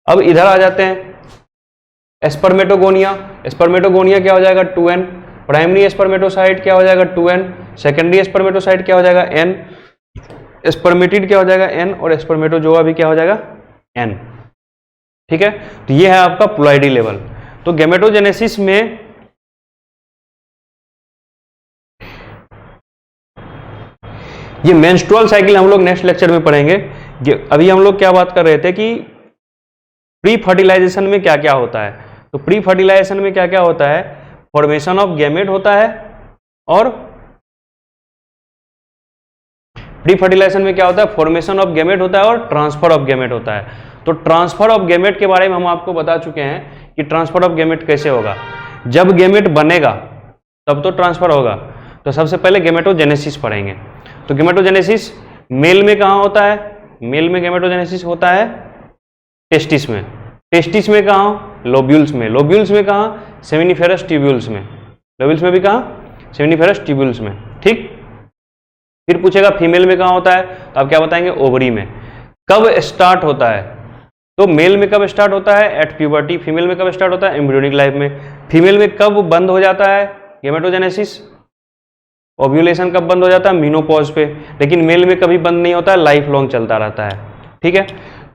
अब इधर आ जाते हैं स्पर्मेटोगोनिया। स्पर्मेटोगोनिया क्या हो जाएगा? 2n। प्राइमरी स्पर्मेटोसाइट क्या हो जाएगा? 2n। सेकेंडरी स्पर्मेटोसाइट क्या हो जाएगा? n। स्पर्मेटिड क्या हो जाएगा? n। और स्पर्मेटोजोआ भी क्या हो जाएगा? n, ठीक है। तो ये है आपका प्लॉइडी लेवल। तो गेमेटोजेनेसिस में ये मेंस्ट्रुअल साइकिल हम लोग नेक्स्ट लेक्चर में पढ़ेंगे। अभी हम लोग क्या बात कर रहे थे कि प्री फर्टिलाइजेशन में क्या क्या होता है। तो प्री फर्टिलाइजेशन में क्या क्या होता है? फॉर्मेशन ऑफ गैमेट होता है, और प्री फर्टिलाइजेशन में क्या होता है? फॉर्मेशन ऑफ गैमेट होता है और ट्रांसफर ऑफ गैमेट होता है। तो ट्रांसफर ऑफ गैमेट के बारे में हम आपको बता चुके हैं कि ट्रांसफर ऑफ गैमेट कैसे होगा। जब गैमेट बनेगा तब तो ट्रांसफर होगा। तो सबसे पहले गेमेटोजेनेसिस पढ़ेंगे। तो गेमेटोजेनेसिस मेल में कहाँ होता है? मेल में गेमेटोजेनेसिस होता है टेस्टिस में। टेस्टिस में कहाँ? लोब्यूल्स में। लोब्यूल्स में कहाँ? सेमिनिफेरस ट्यूब्यूल्स में। लोब्यूल्स में भी कहाँ? सेमिनिफेरस ट्यूब्यूल्स में, ठीक। फिर पूछेगा फीमेल में कहाँ होता है, तो आप क्या बताएंगे? ओवरी में। कब स्टार्ट होता है? तो मेल में कब स्टार्ट होता है? At puberty. फीमेल में कब स्टार्ट होता है? एम्ब्रियोनिक लाइफ में। फीमेल में कब बंद हो जाता है गेमेटोजेनेसिस? ओव्यूलेशन कब बंद हो जाता है? मीनोपॉज पे। लेकिन मेल में कभी बंद नहीं होता है, लाइफ लॉन्ग चलता रहता है, ठीक है।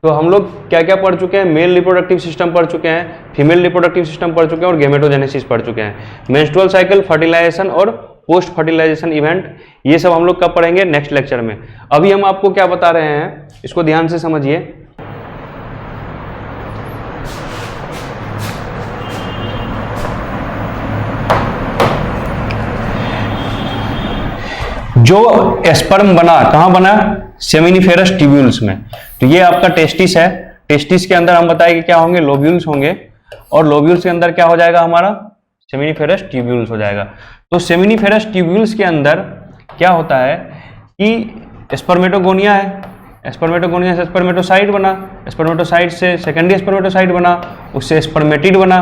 तो हम लोग क्या क्या पढ़ चुके हैं? मेल रिप्रोडक्टिव सिस्टम पढ़ चुके हैं, फीमेल रिप्रोडक्टिव सिस्टम पढ़ चुके हैं और गेमेटोजेनेसिस पढ़ चुके हैं। मेंस्ट्रुअल साइकिल, फर्टिलाइजेशन और पोस्ट फर्टिलाइजेशन इवेंट, ये सब हम लोग कब पढ़ेंगे? नेक्स्ट लेक्चर में। अभी हम आपको क्या बता रहे हैं इसको ध्यान से समझिए। जो स्पर्म बना कहां बना? सेमिनिफेरस ट्यूब्यूल्स में। तो ये आपका टेस्टिस है। टेस्टिस के अंदर हम बताए कि क्या होंगे? लोब्यूल्स होंगे, और लोब्यूल्स के अंदर क्या हो जाएगा हमारा? सेमिनिफेरस ट्यूब्यूल्स हो जाएगा। तो सेमिनिफेरस ट्यूब्यूल्स के अंदर क्या होता है कि स्पर्मेटोगोनिया है, स्पर्मेटोगोनिया से स्पर्मेटोसाइट बना, स्पर्मेटोसाइट से सेकेंडरी स्पर्मेटोसाइट बना, उससे स्पर्मेटिड बना।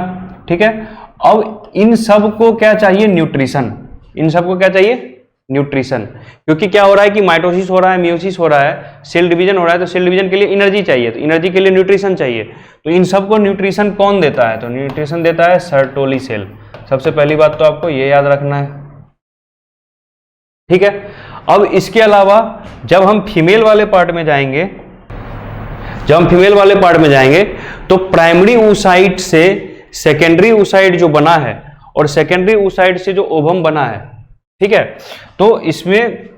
ठीक है, अब इन सब को क्या चाहिए? न्यूट्रिशन। इन सब को क्या चाहिए? न्यूट्रिशन। क्योंकि क्या हो रहा है कि माइटोसिस हो रहा है, मियोसिस हो रहा है, सेल डिवीजन हो रहा है, तो सेल डिवीजन के लिए एनर्जी चाहिए, तो एनर्जी के लिए न्यूट्रिशन चाहिए। तो इन सबको न्यूट्रिशन कौन देता है? तो न्यूट्रिशन देता है सर्टोली सेल। सबसे पहली बात तो आपको ये याद रखना है। ठीक है, अब इसके अलावा जब हम फीमेल वाले पार्ट में जाएंगे, तो प्राइमरी oocyte से सेकेंडरी oocyte जो बना है और सेकेंडरी oocyte से जो ओवम बना है, ठीक है, तो इसमें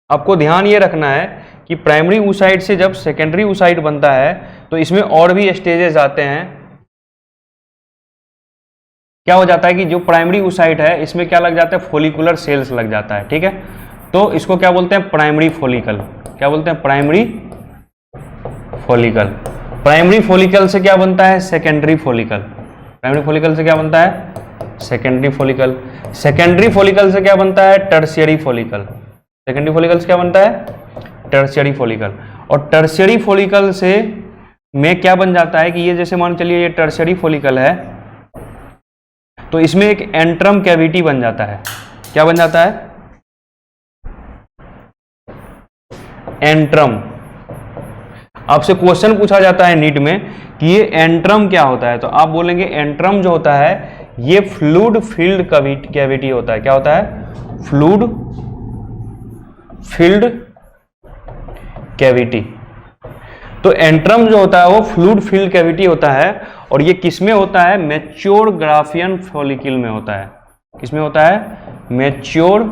आपको ध्यान ये रखना है कि प्राइमरी oocyte से जब सेकेंडरी oocyte बनता है तो इसमें और भी स्टेजेस आते हैं। क्या हो जाता है कि जो प्राइमरी oocyte है इसमें क्या लग जाता है? फॉलिकुलर सेल्स लग जाता है। ठीक है, तो इसको क्या बोलते हैं? Primary follicle. क्या बोलते हैं? Primary follicle. प्राइमरी फॉलिकल से क्या बनता है? Secondary follicle. प्राइमरी फॉलिकल से क्या बनता है? Secondary follicle. सेकेंडरी फॉलिकल से क्या बनता है? Tertiary follicle. सेकेंडरी फॉलिकल से क्या बनता है? Tertiary follicle. और टर्शियरी फॉलिकल से में क्या बन जाता है कि ये जैसे मान चलिए ये टर्शियरी फॉलिकल है, तो इसमें एक एंट्रम कैविटी बन जाता है। क्या बन जाता है? एंट्रम। आपसे क्वेश्चन पूछा जाता है नीट में कि ये एंट्रम क्या होता है, तो आप बोलेंगे एंट्रम जो होता है ये फ्लूइड फील्ड कैविटी होता है। क्या होता है? Fluid field cavity. तो एंट्रम जो होता है वो फ्लूइड फील्ड कैविटी होता है, और ये किसमें होता है? मैच्योर ग्राफियन फॉलिकल में होता है। किसमें होता है? मैच्योर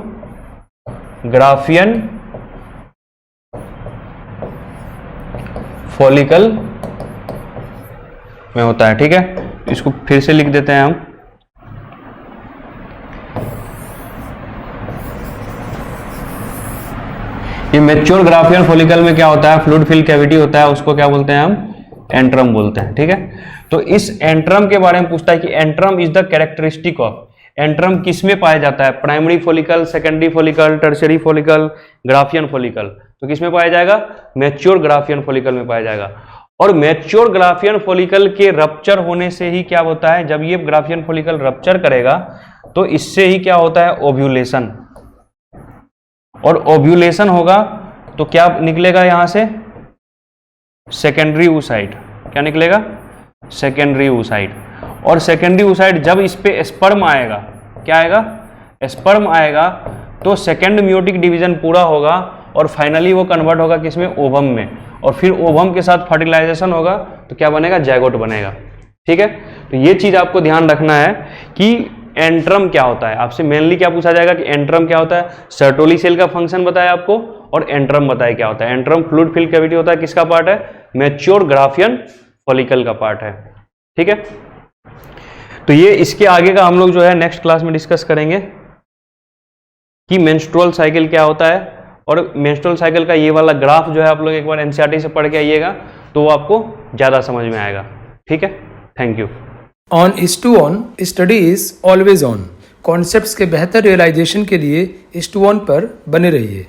ग्राफियन फॉलिकल में होता है। ठीक है, इसको फिर से लिख देते हैं हम। ये मैच्योर ग्राफियन फॉलिकल में क्या होता है? फ्लूइड फील्ड कैविटी होता है, उसको क्या बोलते हैं हम? एंट्रम बोलते हैं। ठीक है, तो इस एंट्रम के बारे में पूछता है कि antrum is the characteristic of. Antrum किस में पाया जाता है? Primary follicle, secondary follicle, tertiary follicle, Graafian follicle. तो किस में पाया जाएगा? मैच्योर ग्राफियन फॉलिकल में पाया जाएगा। और मैच्योर ग्राफियन फॉलिकल के रप्चर होने से ही क्या होता है? जब ये ग्राफियन फॉलिकल रप्चर करेगा तो इससे ही क्या होता है? ओव्यूलेशन। और ओव्यूलेशन होगा तो क्या निकलेगा यहां से? Secondary oocyte। क्या निकलेगा? Secondary oocyte। और सेकेंडरी oocyte जब इस पे स्पर्म आएगा, क्या आएगा? स्पर्म आएगा, तो सेकेंड म्योटिक डिवीजन पूरा होगा और फाइनली वो कन्वर्ट होगा किसमें? ओवम में। और फिर ओवम के साथ फर्टिलाइजेशन होगा तो क्या बनेगा? जायगोट बनेगा। ठीक है, तो ये चीज आपको ध्यान रखना है कि एंट्रम क्या होता है। आपसे मेनली क्या पूछा जाएगा कि एंट्रम क्या होता है? सर्टोली सेल का फंक्शन बताया आपको, और एंट्रम बताया क्या होता है। एंट्रम फ्लूइड फील्ड कैविटी होता है, किसका पार्ट है? मैच्योर ग्राफियन फॉलिकल का पार्ट है। ठीक है, तो ये इसके आगे का हम लोग जो है नेक्स्ट क्लास में डिस्कस करेंगे कि मेंस्ट्रुअल साइकिल क्या होता है। और मेंस्ट्रुअल साइकिल का ये वाला ग्राफ जो है आप लोग एक बार एनसीईआरटी से पढ़ के आइएगा तो वो आपको ज्यादा समझ में आएगा। ठीक है, thank you. On S2ON study is always on. Concepts के बेहतर रियलाइजेशन के लिए S2ON पर बने रहिए।